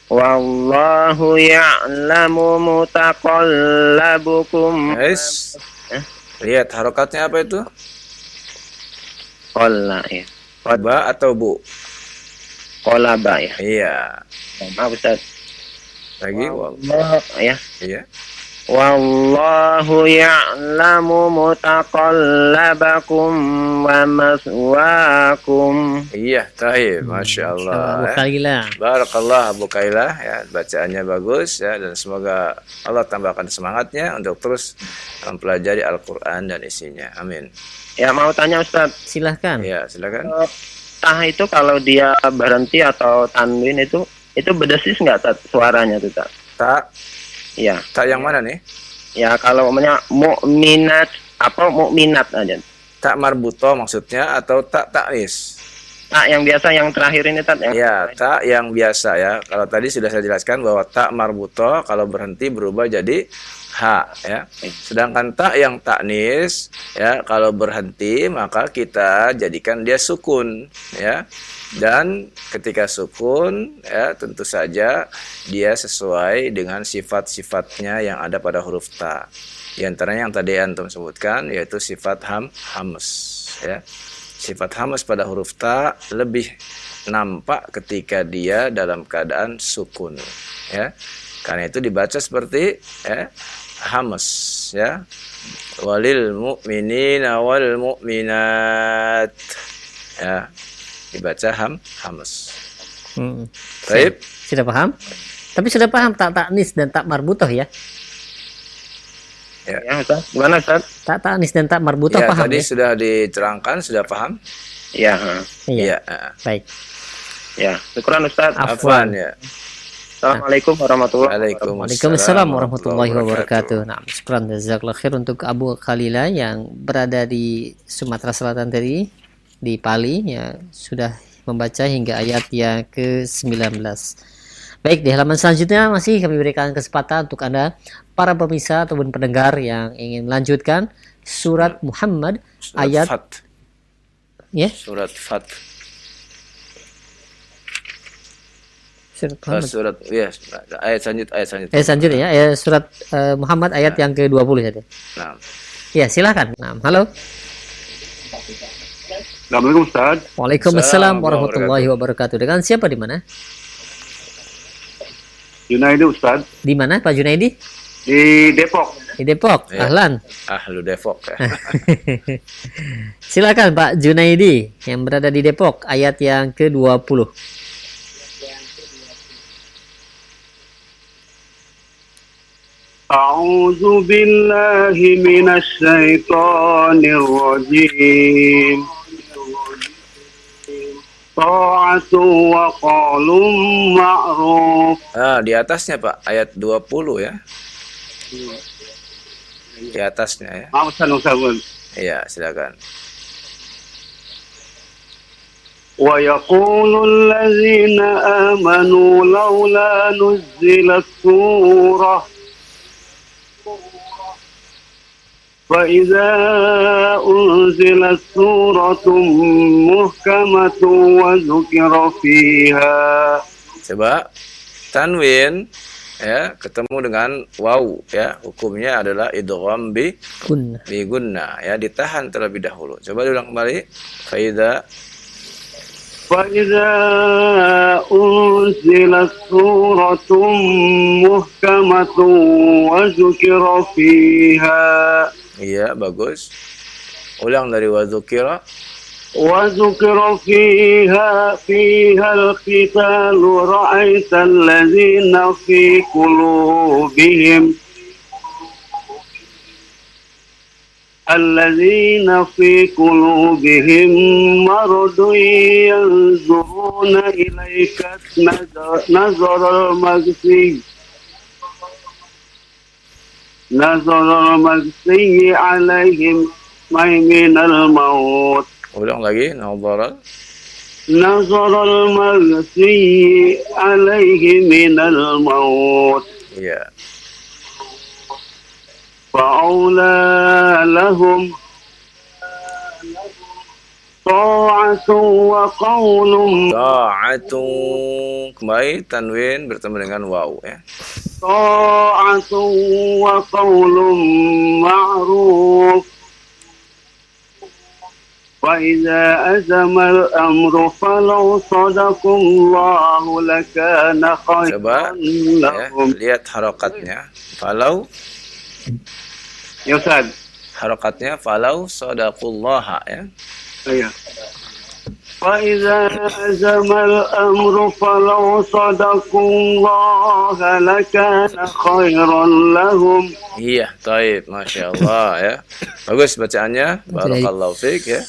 wallahu ya'lamu mutaqallabukum. Guys. Lihat harokatnya apa itu? Qalla ya. Ba atau bu? Qalaba ya. Iya. Maaf Ustaz. Lagi. Allah ya. Iya. Wallahu ya'lamu mutaqallabakum wa maswaakum. Iya, tahir. Masya Allah. Abu Khalilah. Barakallah Abu Khalilah, ya, bacaannya bagus ya, dan semoga Allah tambahkan semangatnya untuk terus mempelajari Al-Qur'an dan isinya. Amin. Ya, mau tanya Ustaz. Silahkan. Ya, silakan. Tah itu kalau dia berhenti atau tanwin itu berdesis nggak Ustaz, suaranya tuh Ustaz? Tak, Iya. tak yang mana nih? Ya, kalau namanya mukminat apa mukminat aja. Tak marbuto maksudnya atau tak taknis? Tak yang biasa yang terakhir ini Ustaz ya. Ya, tak yang biasa ya. Kalau tadi sudah saya jelaskan bahwa tak marbuto kalau berhenti berubah jadi ha, ya. Sedangkan tak yang taknis ya, kalau berhenti maka kita jadikan dia sukun, ya. Dan ketika sukun ya, tentu saja dia sesuai dengan sifat-sifatnya yang ada pada huruf ta. Di antaranya yang tadi antum sebutkan yaitu sifat hams, ya. Sifat hams pada huruf ta lebih nampak ketika dia dalam keadaan sukun, ya. Karena itu dibaca seperti ya, hams, ya. Walil mu'minina wal mu'minat, ya. Dibaca hams. Baik. Sudah paham? Tapi sudah paham tak taknis dan tak marbutoh ya? Ya Ustaz. Gimana Ustaz? Tak taknis dan tak marbutoh Ya, paham tadi ya? sudah diterangkan, sudah paham? Iya. Iya. Ya. Baik. Ya, syukuran Ustaz. Afwan, ya. Assalamualaikum warahmatullahi wabarakatuh. Waalaikumsalam warahmatullahi wabarakatuh. Nah, syukran jazakallahu khair untuk Abu Khalilah yang berada di Sumatera Selatan tadi, di Pali, ya, sudah membaca hingga ayat yang ke-19. Baik, di halaman selanjutnya masih kami berikan kesempatan untuk Anda para pemirsa ataupun pendengar yang ingin melanjutkan surat Muhammad Surat ayat Fat. ya, Surat Fat. surat Muhammad. Surat ya, ayat selanjutnya. Selanjutnya ya, surat Muhammad ayat yang ke-20 saja. Nah. Ya, silakan. Nah, halo. Assalamualaikum Ustaz. Waalaikumsalam warahmatullahi wabarakatuh. Dengan siapa di mana? Junaidi Ustaz. Di mana Pak Junaidi? Di Depok. Di Depok. Ya. Ahlan. Ahlu Depok ya. Silakan Pak Junaidi yang berada di Depok ayat yang ke-20. A'udzu billahi minasy syaithanir rajim. Ta'atu wa qalum ma'ruf. Ah, di atasnya Pak, ayat 20 ya. Di atasnya ya. Maaf Ustaz. Iya, silakan. ويقول الذين آمنوا لولا نزلت سورة فإذا أنزلت سورة محكمة وذكر فيها. Coba tanwin ya ketemu dengan waw ya, hukumnya adalah idgham bi gunna ya, ditahan terlebih dahulu. Coba diulang kembali. فإذا أنزلت سورة محكمة وذكر فيها. Iya, bagus. Ulang dari wadzukira. وذكر فيها القتال رأيت الذين في قلوبهم مرض ينظرون إليك نظر المغشي عليهم من الموت. Ulang lagi. نظر المغشي عليه من الموت. Iya. فأولى لهم طاعة وقول. Ta'atu. Kembali tanwin bertemu dengan waw ya. طاعة وقول معروف. وإذا أزم الأمر فلو صدقوا الله لكان خيرا Coba لهم. ya, lihat harokatnya. Falau. Ya Ustaz. Harokatnya falau sadaqullaha ya. Iya. فإذا أزم الأمر فلو صدقوا الله لكان خيرا لهم. Iya, taib, masya Allah ya. Bagus bacaannya, barakallahu fiik ya.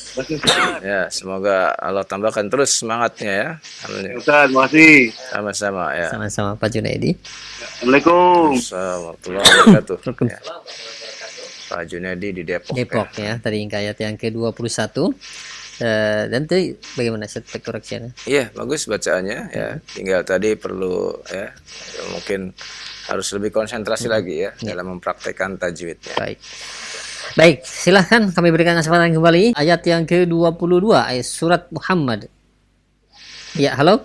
Ya, semoga Allah tambahkan terus semangatnya ya. Alhamdulillah. Ustaz, makasih. Sama-sama ya. Sama-sama Pak Junaidi. Assalamualaikum. Assalamualaikum warahmatullahi wabarakatuh. Ya. Pak Junaidi di Depok. Depok ya, tadi ayat yang ke-21. Dan tadi bagaimana set koreksinya? Iya, bagus bacaannya ya. Tinggal tadi perlu ya, mungkin harus lebih konsentrasi lagi ya dalam mempraktekkan tajwidnya. Baik, silahkan kami berikan kesempatan kembali. Ayat yang ke-22, ayat surat Muhammad. Ya, halo.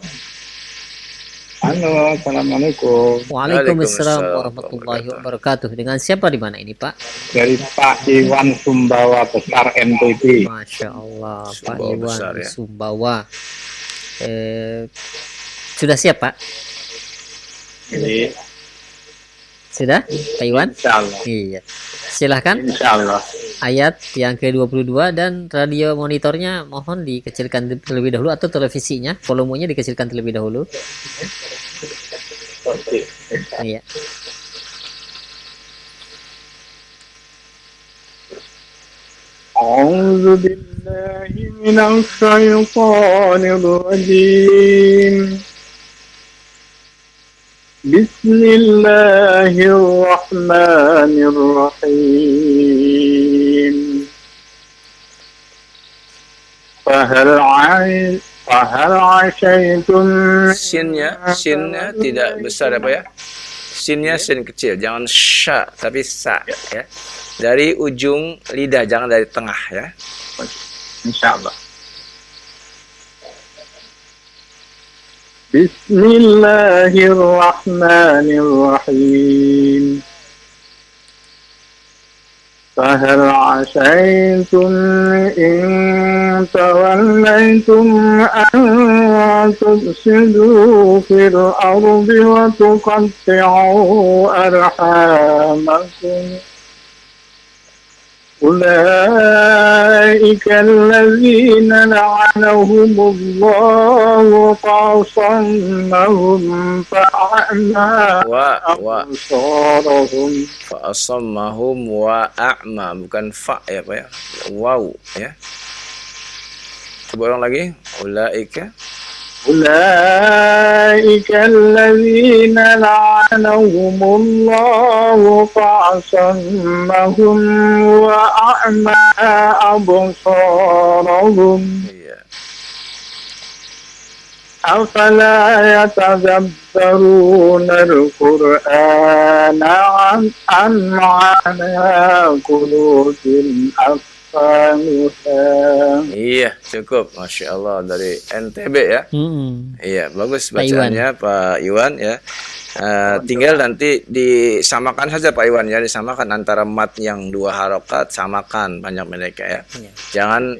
Halo, Assalamualaikum. Waalaikumsalam warahmatullahi wabarakatuh. Dengan siapa di mana ini, Pak? Dari Pak Iwan Sumbawa Besar NTB. Masya Allah, Pak Sumbawa Iwan Besar, ya. Sumbawa. Sudah siap, Pak? Jadi, Sudah, Pak Iwan? insya Allah. Iya. Silahkan. Insya Allah. Ayat yang ke-22 dan radio monitornya mohon dikecilkan terlebih dahulu atau televisinya, volumenya dikecilkan terlebih dahulu. Oke. Iya. أعوذ بالله من الشيطان الرجيم. بسم الله الرحمن الرحيم. فهل عشيتم Sinnya tidak besar apa ya? Sinnya sin kecil, jangan sya tapi sa ya. Dari ujung lidah, jangan dari tengah ya. insya Allah. Bismillahirrahmanirrahim. فهل عسيتم إن توليتم أن تفسدوا في الأرض وتقطعوا أرحامكم أولئك الذين لعنهم الله فأصمهم فأعمى أبصارهم. Fa'asammahum wa a'ma, bukan fa ya Pak ya. Waw ya. Coba ulang lagi. Ulaika. أولئك الذين لعنهم الله فأصمهم وأعمى أبصارهم. Iya. أفلا يتدبرون القرآن أم على قلوب أقفالها. Iya, cukup. Masya Allah dari NTB ya. Iya, bagus Pak Iwan. bacaannya Pak Iwan ya. Tinggal nanti disamakan saja Pak Iwan ya, disamakan antara mat yang 2 harokat, samakan banyak mereka ya. Iya. Jangan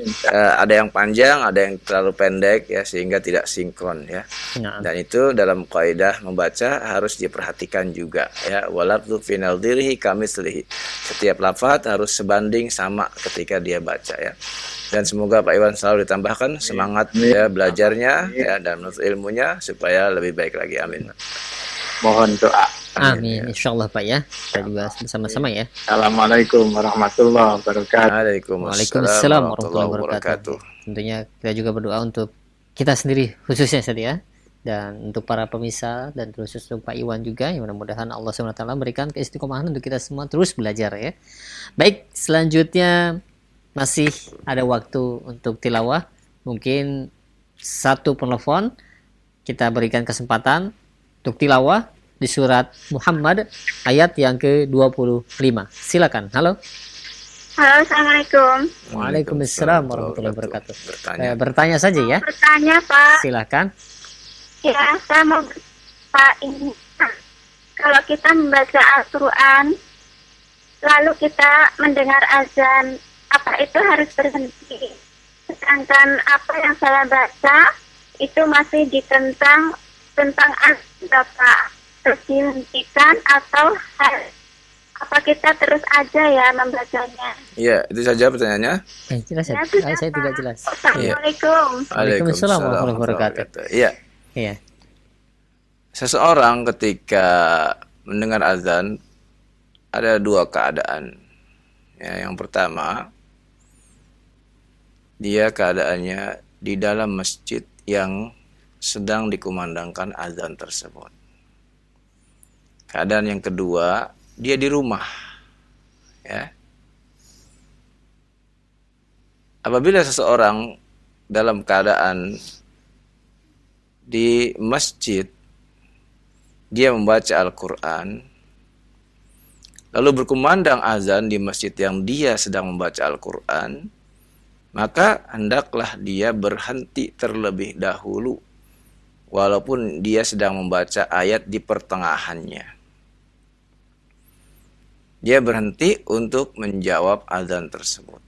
ada yang panjang, ada yang terlalu pendek ya, sehingga tidak sinkron ya. Nah, Dan itu dalam kaidah membaca harus diperhatikan juga ya. Walafdhu fi nadhirihi kamitslihi. Setiap lafaz harus sebanding sama ketika dia baca ya. Dan semoga Pak Iwan selalu ditambahkan semangat ya belajarnya ya, dan menuntut ilmunya supaya lebih baik lagi. Amin. Mohon doa. amin, insyaallah Pak ya. Kita juga bersama-sama ya. Assalamualaikum warahmatullahi wabarakatuh. Waalaikumsalam warahmatullahi wabarakatuh. Tentunya kita juga berdoa untuk kita sendiri khususnya saja, dan untuk para pemirsa, dan khusus untuk Pak Iwan juga, yang mudah-mudahan Allah SWT memberikan keistiqomahan untuk kita semua terus belajar ya. Baik, selanjutnya masih ada waktu untuk tilawah. Mungkin satu penelpon kita berikan kesempatan untuk tilawah di surat Muhammad ayat yang ke-25. Silakan. Halo. Halo, Assalamualaikum. Waalaikumsalam warahmatullahi wabarakatuh. Bertanya saja ya. Bertanya, Pak. Silakan. Ya, saya mau Pak ini. Kalau kita membaca Al-Quran, lalu kita mendengar azan, apa itu harus berhenti? Sedangkan apa yang saya baca itu masih tentang azan, Bapak. Terus dihentikan atau apa kita terus aja ya membacanya? Iya, itu saja pertanyaannya. Jelas ya? Ya, Saya tidak jelas. Assalamualaikum. Waalaikumsalam warahmatullahi wabarakatuh. Iya. Iya. Seseorang ketika mendengar azan ada 2 keadaan. Ya, yang pertama, dia keadaannya di dalam masjid yang sedang dikumandangkan azan tersebut. Keadaan yang kedua, dia di rumah. Ya. Apabila seseorang dalam keadaan di masjid, dia membaca Al-Quran, lalu berkumandang azan di masjid yang dia sedang membaca Al-Quran, maka hendaklah dia berhenti terlebih dahulu, walaupun dia sedang membaca ayat di pertengahannya. Dia berhenti untuk menjawab azan tersebut.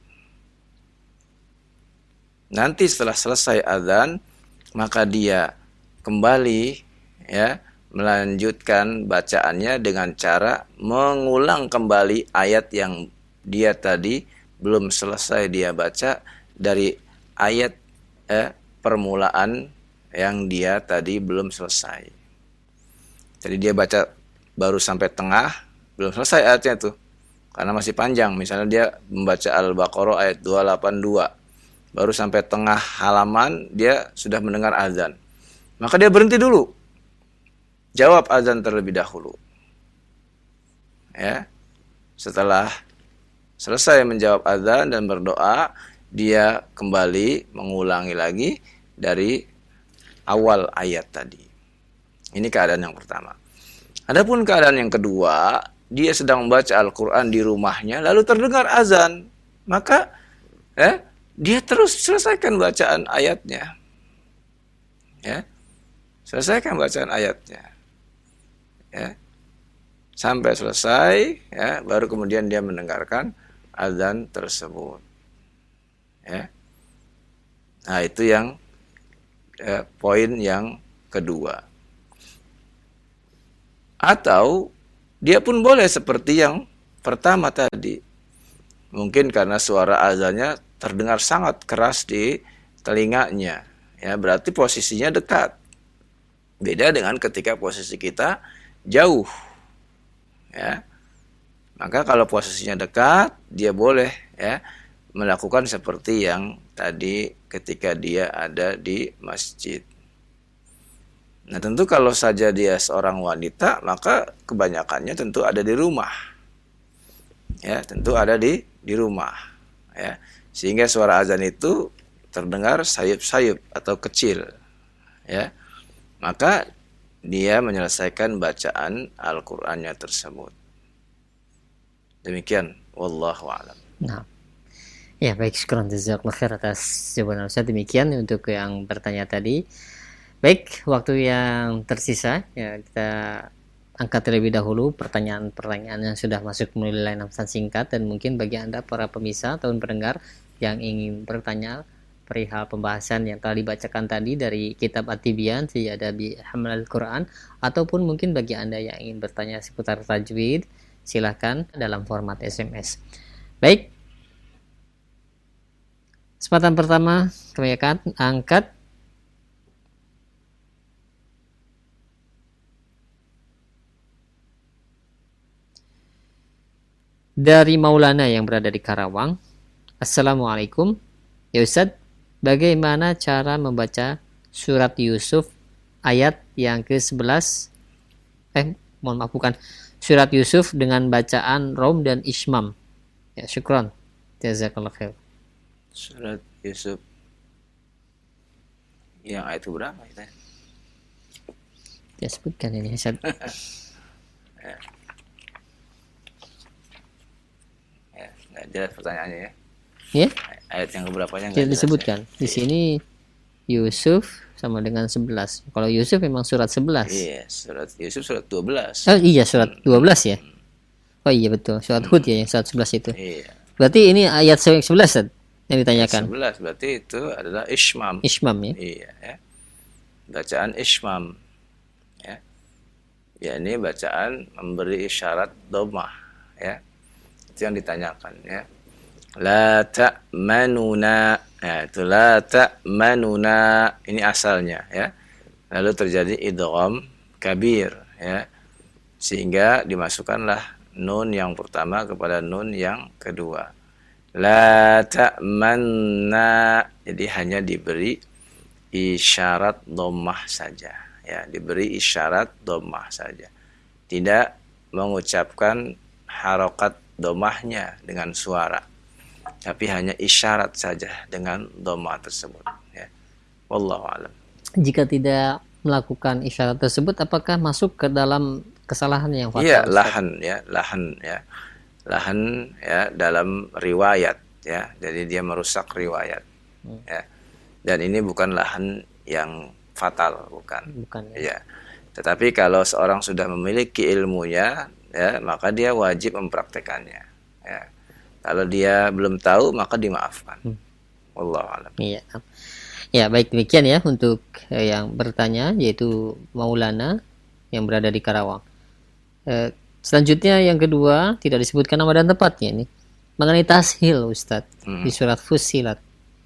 Nanti setelah selesai azan, maka dia kembali ya melanjutkan bacaannya dengan cara mengulang kembali ayat yang dia tadi belum selesai dia baca dari ayat permulaan yang dia tadi belum selesai. Jadi dia baca baru sampai tengah, belum selesai ayatnya tuh, karena masih panjang. Misalnya dia membaca Al-Baqarah ayat 282, baru sampai tengah halaman dia sudah mendengar azan. Maka dia berhenti dulu, jawab azan terlebih dahulu. Ya, setelah selesai menjawab azan dan berdoa, dia kembali mengulangi lagi dari awal ayat tadi. Ini keadaan yang pertama. Adapun keadaan yang kedua, dia sedang membaca Al-Quran di rumahnya, lalu terdengar azan, maka dia terus selesaikan bacaan ayatnya. Ya, selesaikan bacaan ayatnya. Ya, sampai selesai, ya, baru kemudian dia mendengarkan azan tersebut. Ya. Nah, itu yang poin yang kedua. Atau dia pun boleh seperti yang pertama tadi. Mungkin karena suara azannya terdengar sangat keras di telinganya, ya, berarti posisinya dekat. Beda dengan ketika posisi kita jauh. Ya. Maka kalau posisinya dekat, dia boleh ya melakukan seperti yang tadi ketika dia ada di masjid. Nah, tentu kalau saja dia seorang wanita, maka kebanyakannya tentu ada di rumah. Ya, tentu ada di rumah. Ya, sehingga suara azan itu terdengar sayup-sayup atau kecil. Ya. maka dia menyelesaikan bacaan Al-Qur'annya tersebut. Demikian, wallahu a'lam. Nah, ya baik, syukran jazakallahu khair atas jawaban Ustaz. Demikian untuk yang bertanya tadi. Baik, waktu yang tersisa ya kita angkat terlebih dahulu pertanyaan-pertanyaan yang sudah masuk melalui line pesan singkat, dan mungkin bagi Anda para pemirsa ataupun pendengar yang ingin bertanya perihal pembahasan yang telah dibacakan tadi dari kitab At-Tibyan fi Adabi Hamlal Quran, ataupun mungkin bagi Anda yang ingin bertanya seputar tajwid, silakan dalam format SMS. Baik, kesempatan pertama kami akan angkat dari Maulana yang berada di Karawang. Assalamualaikum. Ya Ustaz, bagaimana cara membaca surat Yusuf ayat yang ke-11? Mohon maaf, bukan. Surat Yusuf dengan bacaan rom dan ismam. Ya, syukran. Jazakallahu khair. Surat Yusuf yang ayat berapa kita? Ya, sebutkan ini Ustaz. Nggak jelas pertanyaannya ya. Ya? Ayat yang keberapanya nggak Tidak jelas, disebutkan. ya. Di sini Yusuf sama dengan 11. Kalau Yusuf memang surat 11. Iya, surat Yusuf surat 12. Oh iya, surat 12 ya. Oh iya betul, surat Hud ya yang surat 11 itu. Iya. Berarti ini ayat 11 Ustaz, yang ditanyakan. 11 berarti itu adalah ismam. Ismam ya. Iya, ya. Bacaan ismam. Ya. Ya, ini bacaan memberi isyarat dhammah, ya. Itu yang ditanyakan, ya. La ta'manuna. Ya, itu la ta'manuna, ini asalnya, ya. Lalu terjadi idgham kabir, ya. Sehingga dimasukkanlah nun yang pertama kepada nun yang kedua. La ta'manna, jadi hanya diberi isyarat dhammah saja, ya, diberi isyarat dhammah saja. Tidak mengucapkan harokat dhammahnya dengan suara, tapi hanya isyarat saja dengan dhammah tersebut, ya. Wallahu a'lam. Jika tidak melakukan isyarat tersebut, apakah masuk ke dalam kesalahan yang fatal? Iya, lahan ya dalam riwayat, ya. Jadi dia merusak riwayat, ya. Dan ini bukan lahan yang fatal, bukan ya. Tetapi kalau seorang sudah memiliki ilmunya, ya, maka dia wajib mempraktekannya, ya. Kalau dia belum tahu, maka dimaafkan. Wallahu a'lam. Iya. Ya, baik, demikian ya untuk yang bertanya, yaitu Maulana yang berada di Karawang. Selanjutnya yang kedua, tidak disebutkan nama dan tempatnya ini. Mengenai tashil Ustadz di surat Fussilat.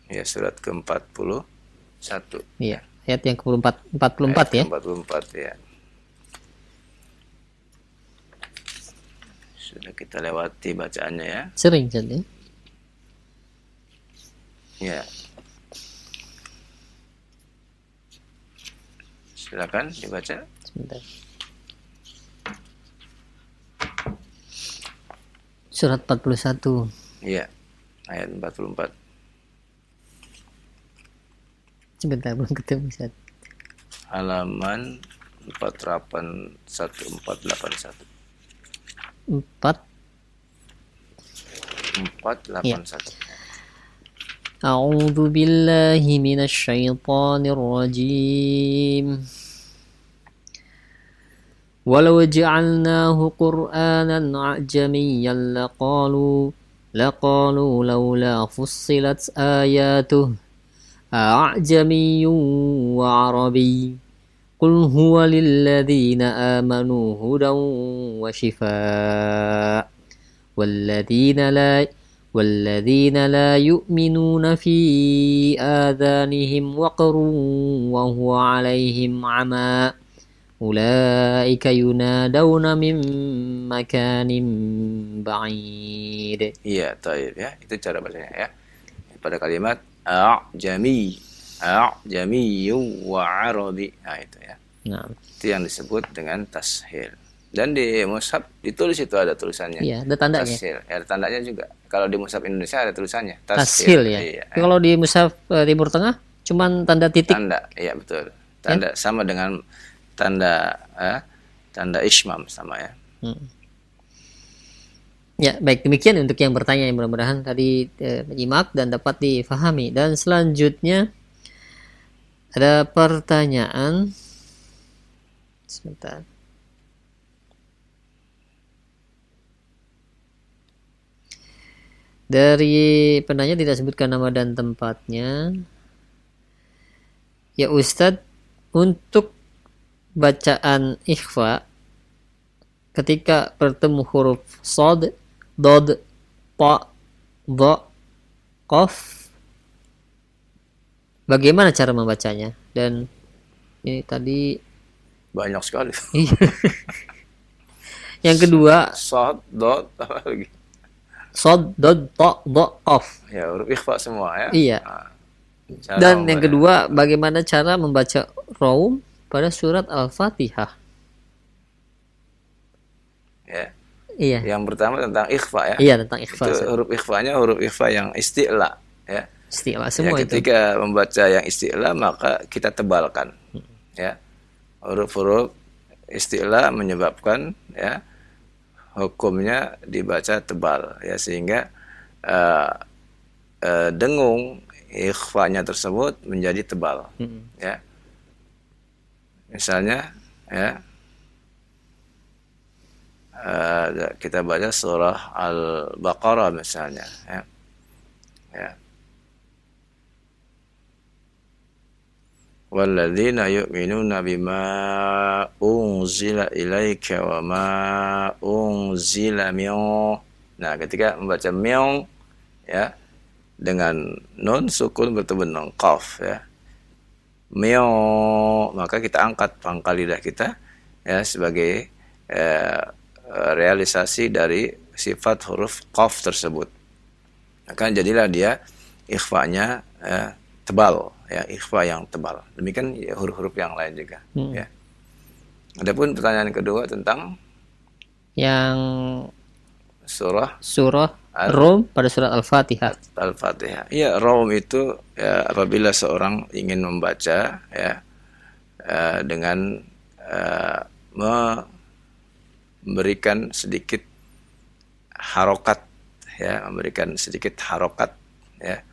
Ya, surat ke-41. Iya, ayat yang ke-44 ya. 44 ya. Sudah kita lewati bacaannya ya. Sering jadi. Ya. Silakan dibaca. Sebentar. Surat 41. Iya. Ayat 44. Sebentar, belum ketemu Ustaz. Halaman 481. 481. A'udzu billahi minasy syaithanir rajim. Walau ja'alnahu Qur'anan a'jamiyyan laqalu laula fussilat ayatuhu a'jamiyyun wa 'arabiy. Qul huwa lilladzina amanu hudan wa shifaa والذين لا يؤمنون في آذانهم وقر وهو عليهم عمى أولئك ينادون من مكان بعيد. Iya, taib ya. Itu cara bacanya ya. Pada kalimat a'jami wa arabi. Nah, itu ya. Nah, itu yang disebut dengan tashil. Dan di mushaf ditulis itu ada tulisannya. iya, ada tandanya. Tashil. Ya, ada tandanya juga. Kalau di mushaf Indonesia ada tulisannya Tashil ya. Iya. Kalau di mushaf Timur Tengah cuman tanda titik. Tanda, iya betul. Tanda sama dengan tanda tanda ismam sama ya. Ya, baik, demikian untuk yang bertanya, yang mudah-mudahan tadi menyimak dan dapat difahami. Dan selanjutnya ada pertanyaan. Sebentar. Dari penanya tidak sebutkan nama dan tempatnya. Ya Ustadz, untuk bacaan ikhfa ketika bertemu huruf sod, dod, ta, dha, qaf, bagaimana cara membacanya? Dan ini tadi Banyak sekali. yang kedua, Sod, dot, apa lagi? sod, dod, ta, dha, qaf. Ya, huruf ikhfa semua ya. Iya. Cara Dan yang membaca. kedua, bagaimana cara membaca raum pada surat Al-Fatihah? Ya. Iya. Yang pertama tentang ikhfa ya. Iya, tentang ikhfa. Itu huruf ikhfanya huruf ikhfa yang isti'la ya. Istilah Ya, semua itu. ketika membaca yang isti'la maka kita tebalkan. Ya. Huruf-huruf isti'la menyebabkan ya hukumnya dibaca tebal ya, sehingga dengung ikhfanya tersebut menjadi tebal. Ya. Misalnya ya, kita baca surah Al-Baqarah misalnya ya. Ya. Walladzina yu'minuna bima unzila ilaika wa ma unzila min. Nah, ketika membaca min ya dengan nun sukun bertemu dengan qaf ya. Min, maka kita angkat pangkal lidah kita ya sebagai realisasi dari sifat huruf qaf tersebut. Maka jadilah dia ikhfanya tebal ya, ikhfa yang tebal. Demikian ya, huruf-huruf yang lain juga ya. Adapun pertanyaan kedua tentang Yang surah Rum pada surat Al-Fatihah. Al-Fatihah. Ya, raum itu ya, apabila seorang ingin membaca ya dengan memberikan sedikit harokat ya, memberikan sedikit harokat ya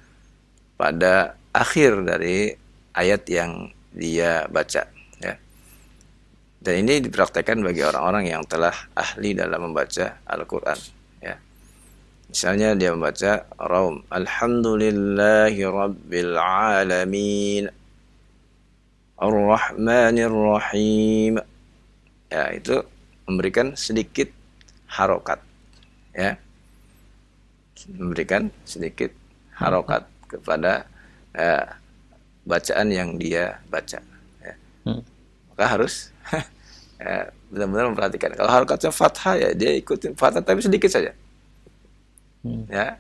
pada akhir dari ayat yang dia baca ya. Dan ini dipraktekkan bagi orang-orang yang telah ahli dalam membaca Al-Qur'an ya. Misalnya dia membaca raum alhamdulillahi rabbil alamin ar-rahmanir rahim. Ya, itu memberikan sedikit harokat ya. Memberikan sedikit harokat kepada bacaan yang dia baca ya. Maka harus benar-benar memperhatikan. Kalau harokatnya fathah ya dia ikutin fathah tapi sedikit saja ya.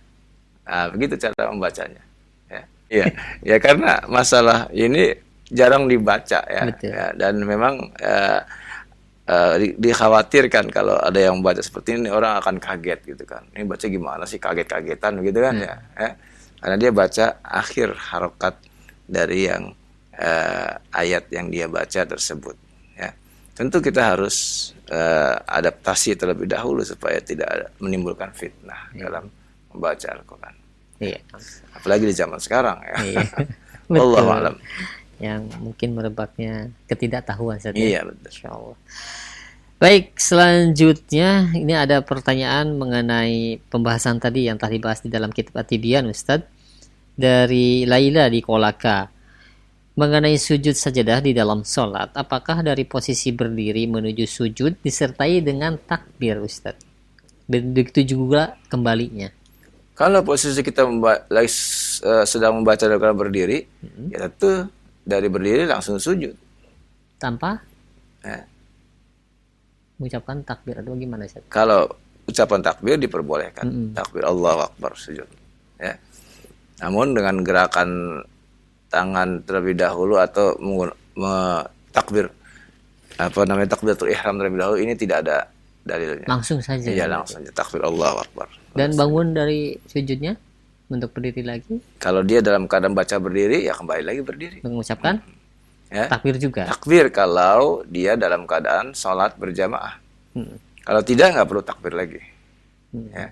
Nah, begitu cara membacanya ya. Iya ya, karena masalah ini jarang dibaca ya, ya dan memang dikhawatirkan kalau ada yang membaca seperti ini orang akan kaget gitu kan. Ini baca gimana sih, kaget-kagetan gitu kan ya. Karena dia baca akhir harokat dari yang ayat yang dia baca tersebut ya. Tentu kita harus adaptasi terlebih dahulu supaya tidak menimbulkan fitnah dalam membaca Al-Quran. Iya. Apalagi di zaman sekarang ya. Iya. Wallahu a'lam. Yang mungkin merebaknya ketidaktahuan saja. Iya, betul. Insyaallah. Baik, selanjutnya ini ada pertanyaan mengenai pembahasan tadi yang tadi dibahas di dalam kitab At-Tibyan, Ustadz, dari Laila di Kolaka. Mengenai sujud sajadah di dalam sholat, apakah dari posisi berdiri menuju sujud disertai dengan takbir, Ustadz? Begitu juga kembalinya. Kalau posisi kita sedang membaca Al-Quran berdiri, ya tentu dari berdiri langsung sujud. Tanpa mengucapkan takbir atau gimana, Ustaz? Kalau ucapan takbir diperbolehkan. Takbir Allahu Akbar, sujud. Ya. Namun dengan gerakan tangan terlebih dahulu atau takbir takbiratul ihram terlebih dahulu, ini tidak ada dalilnya. Langsung saja. Iya, langsung saja takbir Allahu Akbar. Dan bangun dari sujudnya untuk berdiri lagi? Kalau dia dalam keadaan baca berdiri, ya kembali lagi berdiri. Mengucapkan Ya. Takbir juga. Takbir kalau dia dalam keadaan sholat berjamaah. Kalau tidak, nggak perlu takbir lagi. Ya.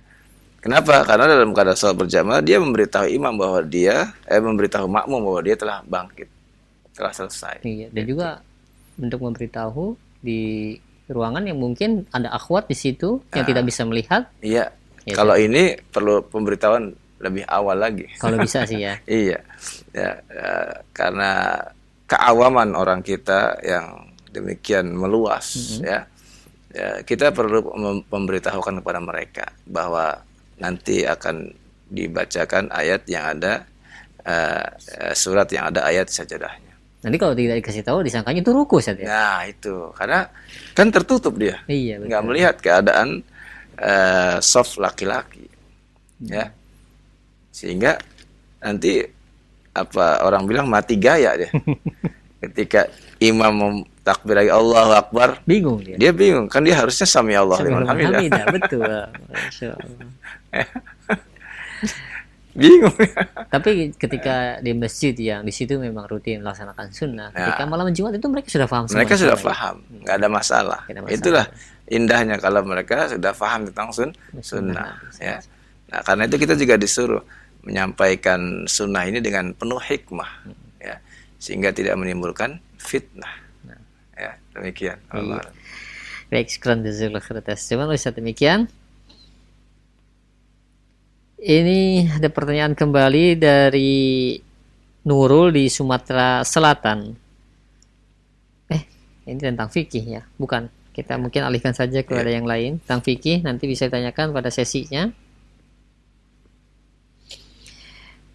Kenapa? Karena dalam keadaan sholat berjamaah dia memberitahu imam bahwa memberitahu makmum bahwa dia telah bangkit, telah selesai. Iya. Dan juga untuk memberitahu di ruangan yang mungkin ada akhwat di situ yang tidak bisa melihat. Iya. Ya, kalau ini perlu pemberitahuan lebih awal lagi. Kalau bisa sih ya. Iya. Karena keawaman orang kita yang demikian meluas, ya, kita perlu memberitahukan kepada mereka bahwa nanti akan dibacakan ayat yang ada surat yang ada ayat sajadahnya. Nanti kalau tidak dikasih tahu disangkanya itu ruku saja. Nah itu karena kan tertutup dia, Iya, betul. nggak melihat keadaan soft laki-laki, ya, sehingga nanti orang bilang mati gaya dia. Ketika imam takbir lagi Allahu Akbar, bingung dia bingung kan, dia harusnya sami Allah liman hamidah. Betul. Masya Allah. Bingung. Tapi ketika di masjid yang di situ memang rutin melaksanakan sunnah, ketika malam Jumat itu mereka sudah paham. Mereka sudah paham, nggak ada masalah. Itulah indahnya kalau mereka sudah paham tentang sunnah. Ya. Nah karena itu kita juga disuruh menyampaikan sunnah ini dengan penuh hikmah, ya, sehingga tidak menimbulkan fitnah. Ya demikian. Baik, sekian jazakallahu khairan atas jawaban Ustaz. Demikian. Ini ada pertanyaan kembali dari Nurul di Sumatera Selatan. Ini tentang fikih ya, bukan? Kita mungkin alihkan saja kepada yang lain tentang fikih. Nanti bisa ditanyakan pada sesinya.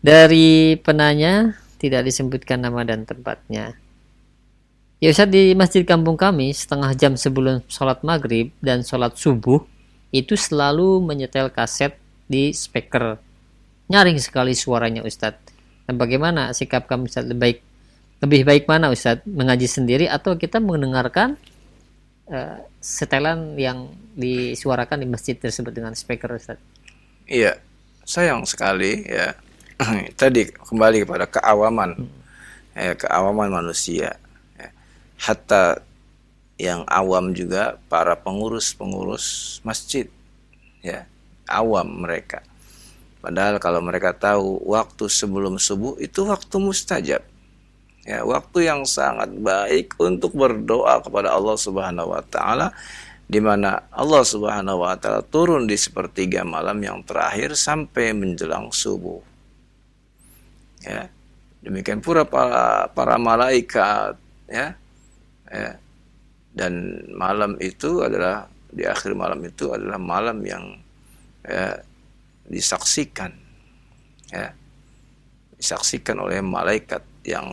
Dari penanya tidak disebutkan nama dan tempatnya. Ya Ustaz, di masjid kampung kami setengah jam sebelum sholat maghrib dan sholat subuh itu selalu menyetel kaset di speaker. Nyaring sekali suaranya Ustadz. Dan bagaimana sikap kami Ustadz? Lebih baik mana Ustadz? Mengaji sendiri atau kita mendengarkan setelan yang disuarakan di masjid tersebut dengan speaker Ustadz? Iya, sayang sekali ya. Tadi kembali kepada keawaman, keawaman manusia. Ya. Hatta yang awam juga para pengurus masjid, ya. Awam mereka. Padahal kalau mereka tahu waktu sebelum subuh itu waktu mustajab. Ya, waktu yang sangat baik untuk berdoa kepada Allah Subhanahu wa taala, di mana Allah Subhanahu wa taala turun di sepertiga malam yang terakhir sampai menjelang subuh. Ya. Demikian pula para malaikat, ya. Dan malam itu adalah di akhir malam itu adalah malam yang disaksikan oleh malaikat yang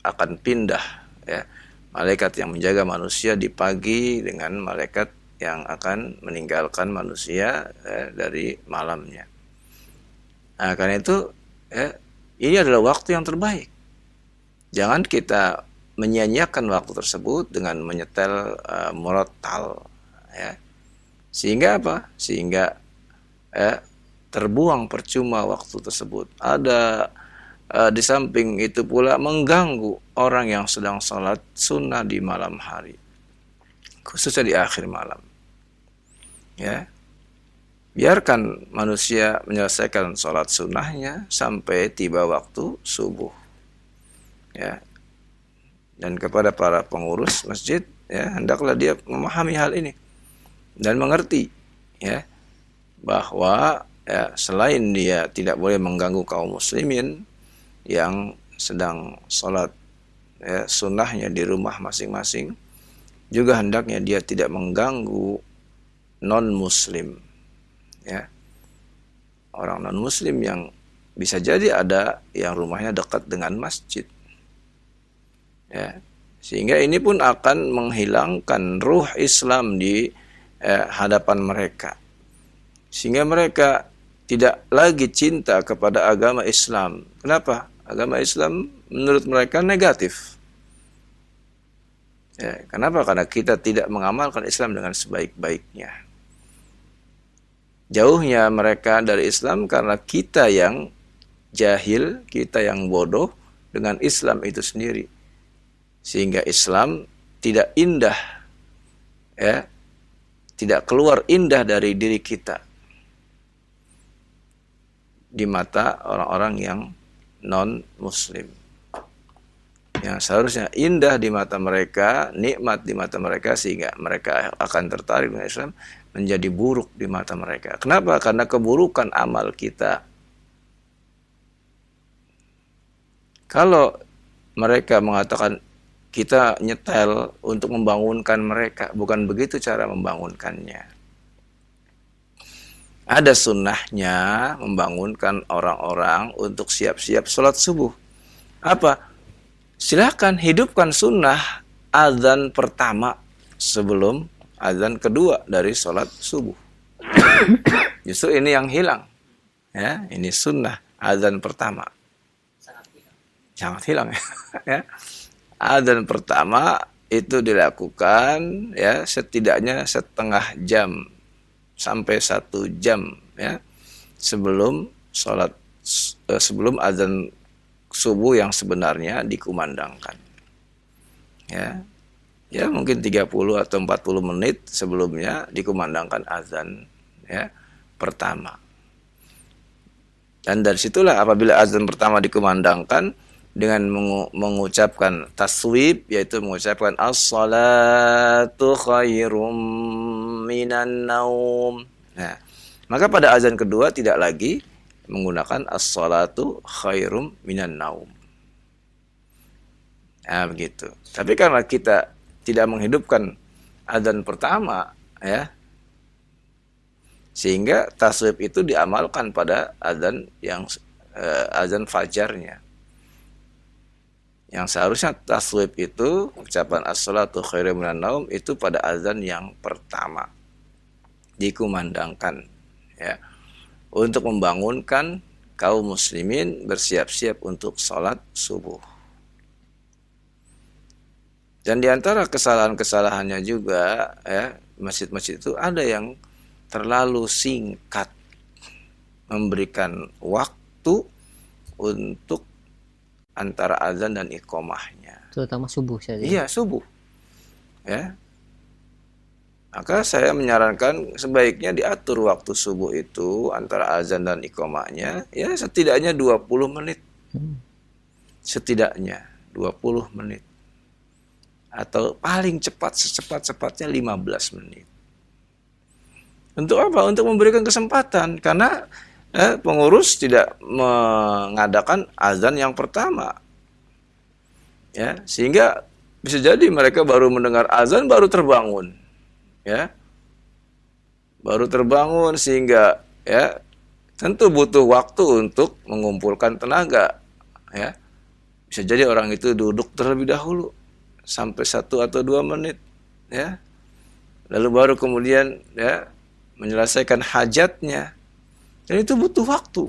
akan pindah, ya, malaikat yang menjaga manusia di pagi dengan malaikat yang akan meninggalkan manusia dari malamnya. Nah, karena itu ini adalah waktu yang terbaik. Jangan kita menyia-nyiakan waktu tersebut dengan menyetel murattal, ya. Sehingga apa? Sehingga terbuang percuma waktu tersebut. Ada di samping itu pula mengganggu orang yang sedang sholat sunnah di malam hari, khususnya di akhir malam. Ya, biarkan manusia menyelesaikan sholat sunnahnya sampai tiba waktu subuh. Ya, dan kepada para pengurus masjid, ya, hendaklah dia memahami hal ini dan mengerti, ya, bahwa selain dia tidak boleh mengganggu kaum muslimin yang sedang sholat sunnahnya di rumah masing-masing, juga hendaknya dia tidak mengganggu non-muslim, ya, orang non-muslim yang bisa jadi ada yang rumahnya dekat dengan masjid, ya, sehingga ini pun akan menghilangkan ruh Islam di hadapan mereka, sehingga mereka tidak lagi cinta kepada agama Islam. Kenapa? Agama Islam menurut mereka negatif. Ya, kenapa? Karena kita tidak mengamalkan Islam dengan sebaik-baiknya. Jauhnya mereka dari Islam karena kita yang jahil, kita yang bodoh dengan Islam itu sendiri. sehingga Islam tidak indah, ya, tidak keluar indah dari diri kita di mata orang-orang yang non-muslim. Yang seharusnya indah di mata mereka, nikmat di mata mereka, sehingga mereka akan tertarik dengan Islam, menjadi buruk di mata mereka. Kenapa? Karena keburukan amal kita. Kalau mereka mengatakan kita nyetel untuk membangunkan mereka, bukan begitu cara membangunkannya. Ada sunnahnya membangunkan orang-orang untuk siap-siap sholat subuh. Apa? Silahkan hidupkan sunnah azan pertama sebelum azan kedua dari sholat subuh. Justru ini yang hilang. Ya, ini sunnah azan pertama. Sangat hilang ya. Azan pertama itu dilakukan ya setidaknya setengah jam sampai 1 jam ya sebelum sholat sebelum azan subuh yang sebenarnya dikumandangkan. Ya mungkin 30 atau 40 menit sebelumnya dikumandangkan azan ya pertama. Dan dari situlah apabila azan pertama dikumandangkan dengan mengucapkan taswib, yaitu mengucapkan as-salatu khairum minan naum. Nah, maka pada azan kedua tidak lagi menggunakan as-salatu khairum minan naum. Nah, begitu. Tapi karena kita tidak menghidupkan azan pertama, ya, sehingga taswib itu diamalkan pada azan yang azan fajarnya. Yang seharusnya taswib itu ucapan as-salatu khairum minan naum itu pada azan yang pertama dikumandangkan ya untuk membangunkan kaum muslimin bersiap-siap untuk sholat subuh. Dan di antara kesalahan-kesalahannya juga ya masjid-masjid itu ada yang terlalu singkat memberikan waktu untuk antara azan dan iqomahnya. Terutama subuh saja. Iya, subuh. Ya. Maka saya menyarankan sebaiknya diatur waktu subuh itu antara azan dan iqomahnya ya setidaknya 20 menit. Setidaknya 20 menit. Atau paling cepat secepat-cepatnya 15 menit. Untuk apa? Untuk memberikan kesempatan karena pengurus tidak mengadakan azan yang pertama, ya sehingga bisa jadi mereka baru mendengar azan baru terbangun, ya baru terbangun sehingga ya tentu butuh waktu untuk mengumpulkan tenaga, ya bisa jadi orang itu duduk terlebih dahulu sampai 1 atau 2 menit, ya lalu baru kemudian ya menyelesaikan hajatnya. Dan itu butuh waktu.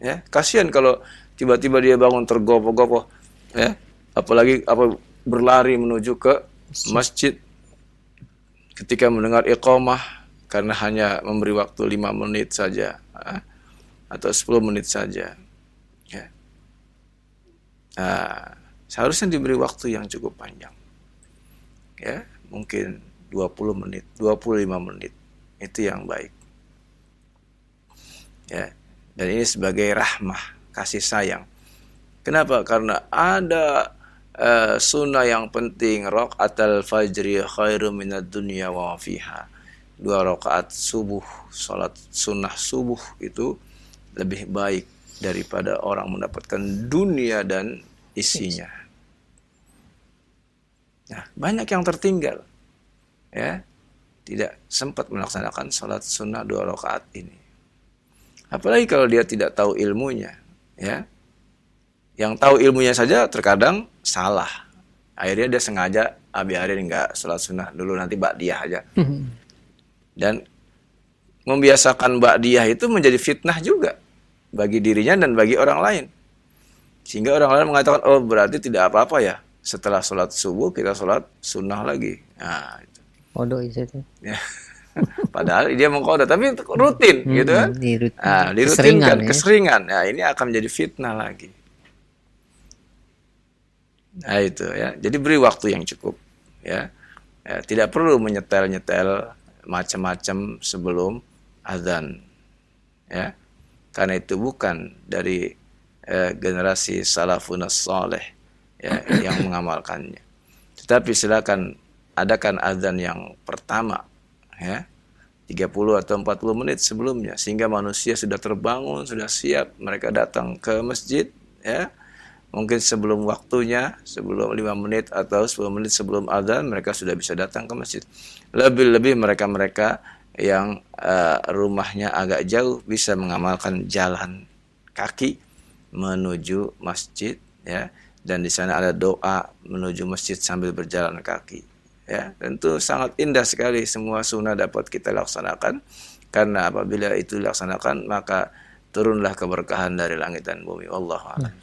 Ya, kasihan kalau tiba-tiba dia bangun tergopoh-gopoh, ya. Apalagi berlari menuju ke masjid ketika mendengar iqamah karena hanya memberi waktu 5 menit saja, atau 10 menit saja. Ya. Nah, seharusnya diberi waktu yang cukup panjang. Ya, mungkin 20 menit, 25 menit. Itu yang baik. Ya, dan ini sebagai rahmah, kasih sayang. Kenapa? Karena ada sunnah yang penting, raqatul fajri khairum minad dunya wa fiha. 2 rakaat subuh, salat sunnah subuh itu lebih baik daripada orang mendapatkan dunia dan isinya. Nah, banyak yang tertinggal. Ya, tidak sempat melaksanakan salat sunnah 2 rakaat ini. Apalagi kalau dia tidak tahu ilmunya, ya. Yang tahu ilmunya saja terkadang salah. Akhirnya dia sengaja biarin enggak salat sunnah dulu, nanti ba'diyah aja. Dan membiasakan ba'diyah itu menjadi fitnah juga bagi dirinya dan bagi orang lain. Sehingga orang lain mengatakan, oh berarti tidak apa-apa ya, setelah salat subuh kita salat sunnah lagi. Nah, itu. Bodoh itu. Ya. Padahal dia mengkoda, tapi rutin gitu kan. Dirutinkan, keseringan. Nah, ini akan menjadi fitnah lagi. Nah itu ya. Jadi beri waktu yang cukup ya. Tidak perlu menyetel-nyetel macam-macam sebelum azan ya. Karena itu bukan dari generasi salafun saleh ya yang mengamalkannya. Tetapi silakan adakan azan yang pertama ya 30 atau 40 menit sebelumnya sehingga manusia sudah terbangun, sudah siap, mereka datang ke masjid ya. Mungkin sebelum waktunya, sebelum 5 menit atau 10 menit sebelum azan mereka sudah bisa datang ke masjid. Lebih-lebih mereka-mereka yang rumahnya agak jauh bisa mengamalkan jalan kaki menuju masjid ya, dan di sana ada doa menuju masjid sambil berjalan kaki ya. Tentu sangat indah sekali, semua sunnah dapat kita laksanakan karena apabila itu dilaksanakan maka turunlah keberkahan dari langit dan bumi. Wallahu a'lam.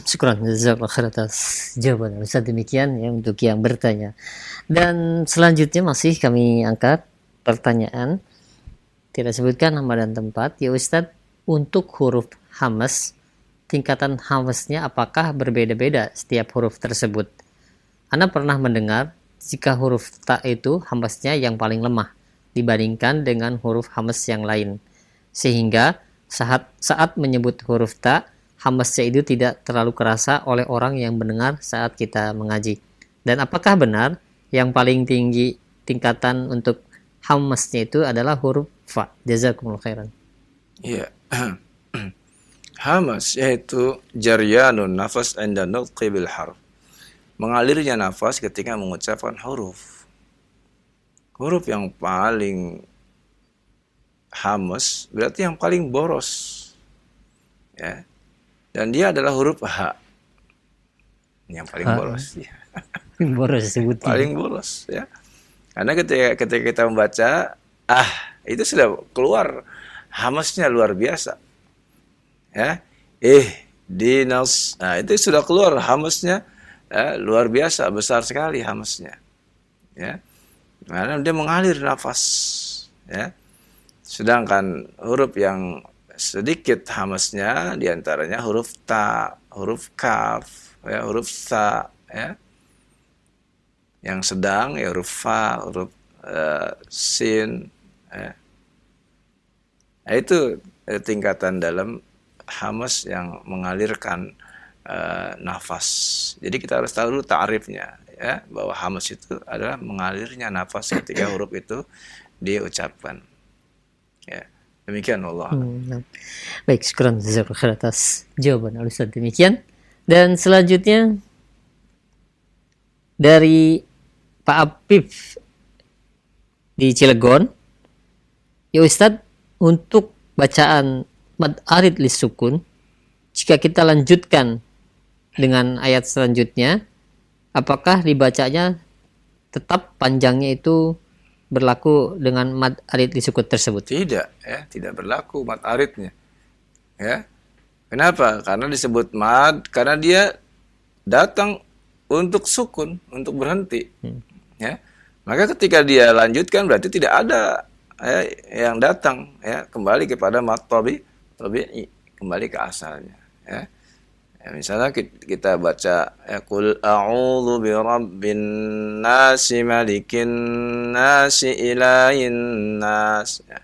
Syukran jazakallahu khair atas jawaban Ustaz. Demikian ya untuk yang bertanya. Dan selanjutnya masih kami angkat pertanyaan, tidak sebutkan nama dan tempat. Ya Ustaz, untuk huruf hamas, tingkatan hamasnya apakah berbeda-beda setiap huruf tersebut? Anda pernah mendengar jika huruf ta itu hamasnya yang paling lemah dibandingkan dengan huruf hamas yang lain, sehingga saat menyebut huruf ta, hamasnya itu tidak terlalu kerasa oleh orang yang mendengar saat kita mengaji. Dan apakah benar yang paling tinggi tingkatan untuk hamasnya itu adalah huruf fa? Jazakumullah khairan. Iya. Hamas yaitu jaryanun nafas 'inda nutqi bil harf. Mengalirnya nafas ketika mengucapkan huruf. Huruf yang paling hamas berarti yang paling boros. Ya. Dan dia adalah huruf H. Yang paling boros. Ya. Boros disebutnya. Paling boros ya. Karena ketika kita membaca itu sudah keluar hamasnya luar biasa. Ya. Dinas. Nah, itu sudah keluar hamasnya luar biasa, besar sekali hamasnya. Ya. Karena dia mengalir nafas, ya. Sedangkan huruf yang sedikit hamasnya diantaranya huruf ta, huruf kaf, ya, huruf sa, ya. Yang sedang ya huruf fa, huruf sin, ya. Nah, itu tingkatan dalam hamas yang mengalirkan nafas. Jadi kita harus tahu dulu ta'rifnya, ya, bahwa hamas itu adalah mengalirnya nafas ketika huruf itu diucapkan. Ya. Demikian Allah. Baik, syukran jazakallahu khair atas jawaban Ustaz. Demikian. Dan selanjutnya dari Pak Apif di Cilegon. Ya Ustaz, untuk bacaan mad arid lis sukun, jika kita lanjutkan dengan ayat selanjutnya, apakah dibacanya tetap panjangnya itu berlaku dengan mad arid lis sukun tersebut? Tidak, ya, tidak berlaku mad aridnya. Ya. Kenapa? Karena disebut mad karena dia datang untuk sukun, untuk berhenti. Ya. Maka ketika dia lanjutkan berarti tidak ada yang datang, ya, kembali kepada mad tabi'i, kembali ke asalnya, ya. Ya, misalnya kita baca qul a'udzu birabbin nasi malikin nasi ilahin nas. Ya.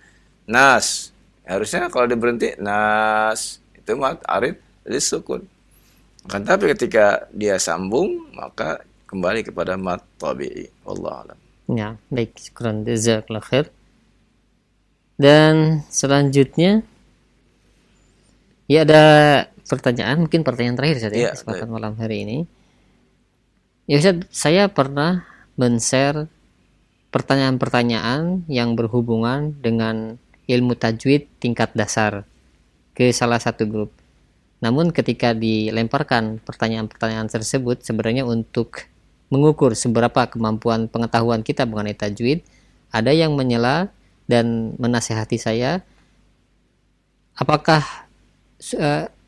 Nas. Harusnya kalau diberhenti nas, itu mad arid lis sukun. Kan tapi ketika dia sambung maka kembali kepada mad tabi'i. Wallahu a'lam. Ya, baik, syukran jazakallahu khair. Dan selanjutnya ya ada pertanyaan, mungkin pertanyaan terakhir saja kesempatan malam hari ini. Ya Ustaz, saya pernah men-share pertanyaan-pertanyaan yang berhubungan dengan ilmu tajwid tingkat dasar ke salah satu grup. Namun ketika dilemparkan pertanyaan-pertanyaan tersebut sebenarnya untuk mengukur seberapa kemampuan pengetahuan kita mengenai tajwid, ada yang menyela dan menasihati saya, apakah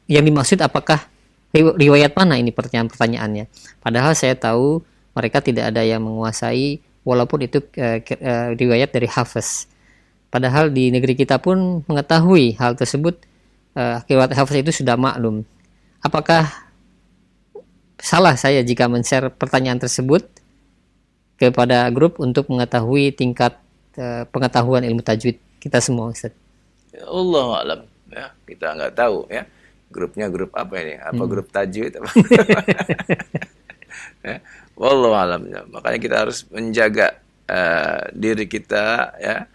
yang dimaksud apakah riwayat mana ini pertanyaan-pertanyaannya. Padahal saya tahu mereka tidak ada yang menguasai walaupun itu riwayat dari Hafiz. Padahal di negeri kita pun mengetahui hal tersebut, riwayat Hafiz itu sudah maklum. Apakah salah saya jika men-share pertanyaan tersebut kepada grup untuk mengetahui tingkat pengetahuan ilmu tajwid kita semua, Ustaz. Allahu a'lam, ya. Kita nggak tahu ya. Grupnya grup apa ini? Apa grup tajwid apa? Ya. Wallahu a'lam. Ya. Makanya kita harus menjaga diri kita ya.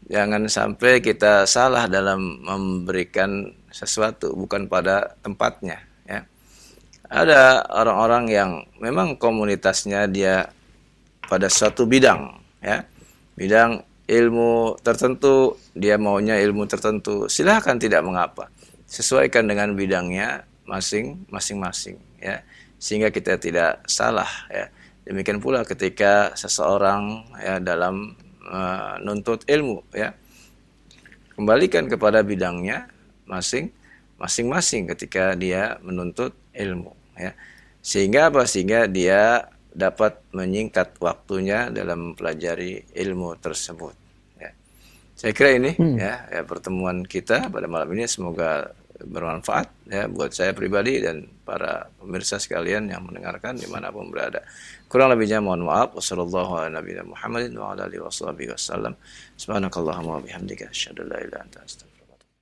Jangan sampai kita salah dalam memberikan sesuatu bukan pada tempatnya ya. Ada orang-orang yang memang komunitasnya dia pada suatu bidang ya. Bidang ilmu tertentu, dia maunya ilmu tertentu. Silahkan, tidak mengapa. Sesuaikan dengan bidangnya masing-masing ya. Sehingga kita tidak salah ya. Demikian pula ketika seseorang ya dalam menuntut ilmu ya. Kembalikan kepada bidangnya masing-masing ketika dia menuntut ilmu ya. Sehingga apa? Sehingga dia dapat menyingkat waktunya dalam mempelajari ilmu tersebut ya. Saya kira ini ya pertemuan kita pada malam ini semoga bermanfaat ya buat saya pribadi dan para pemirsa sekalian yang mendengarkan dimanapun berada. Kurang lebihnya mohon maaf. Wassalamualaikum warahmatullahi wabarakatuh. Subhanakallahumma wa bihamdika asyhadu an la ilaha illa anta astaghfiruka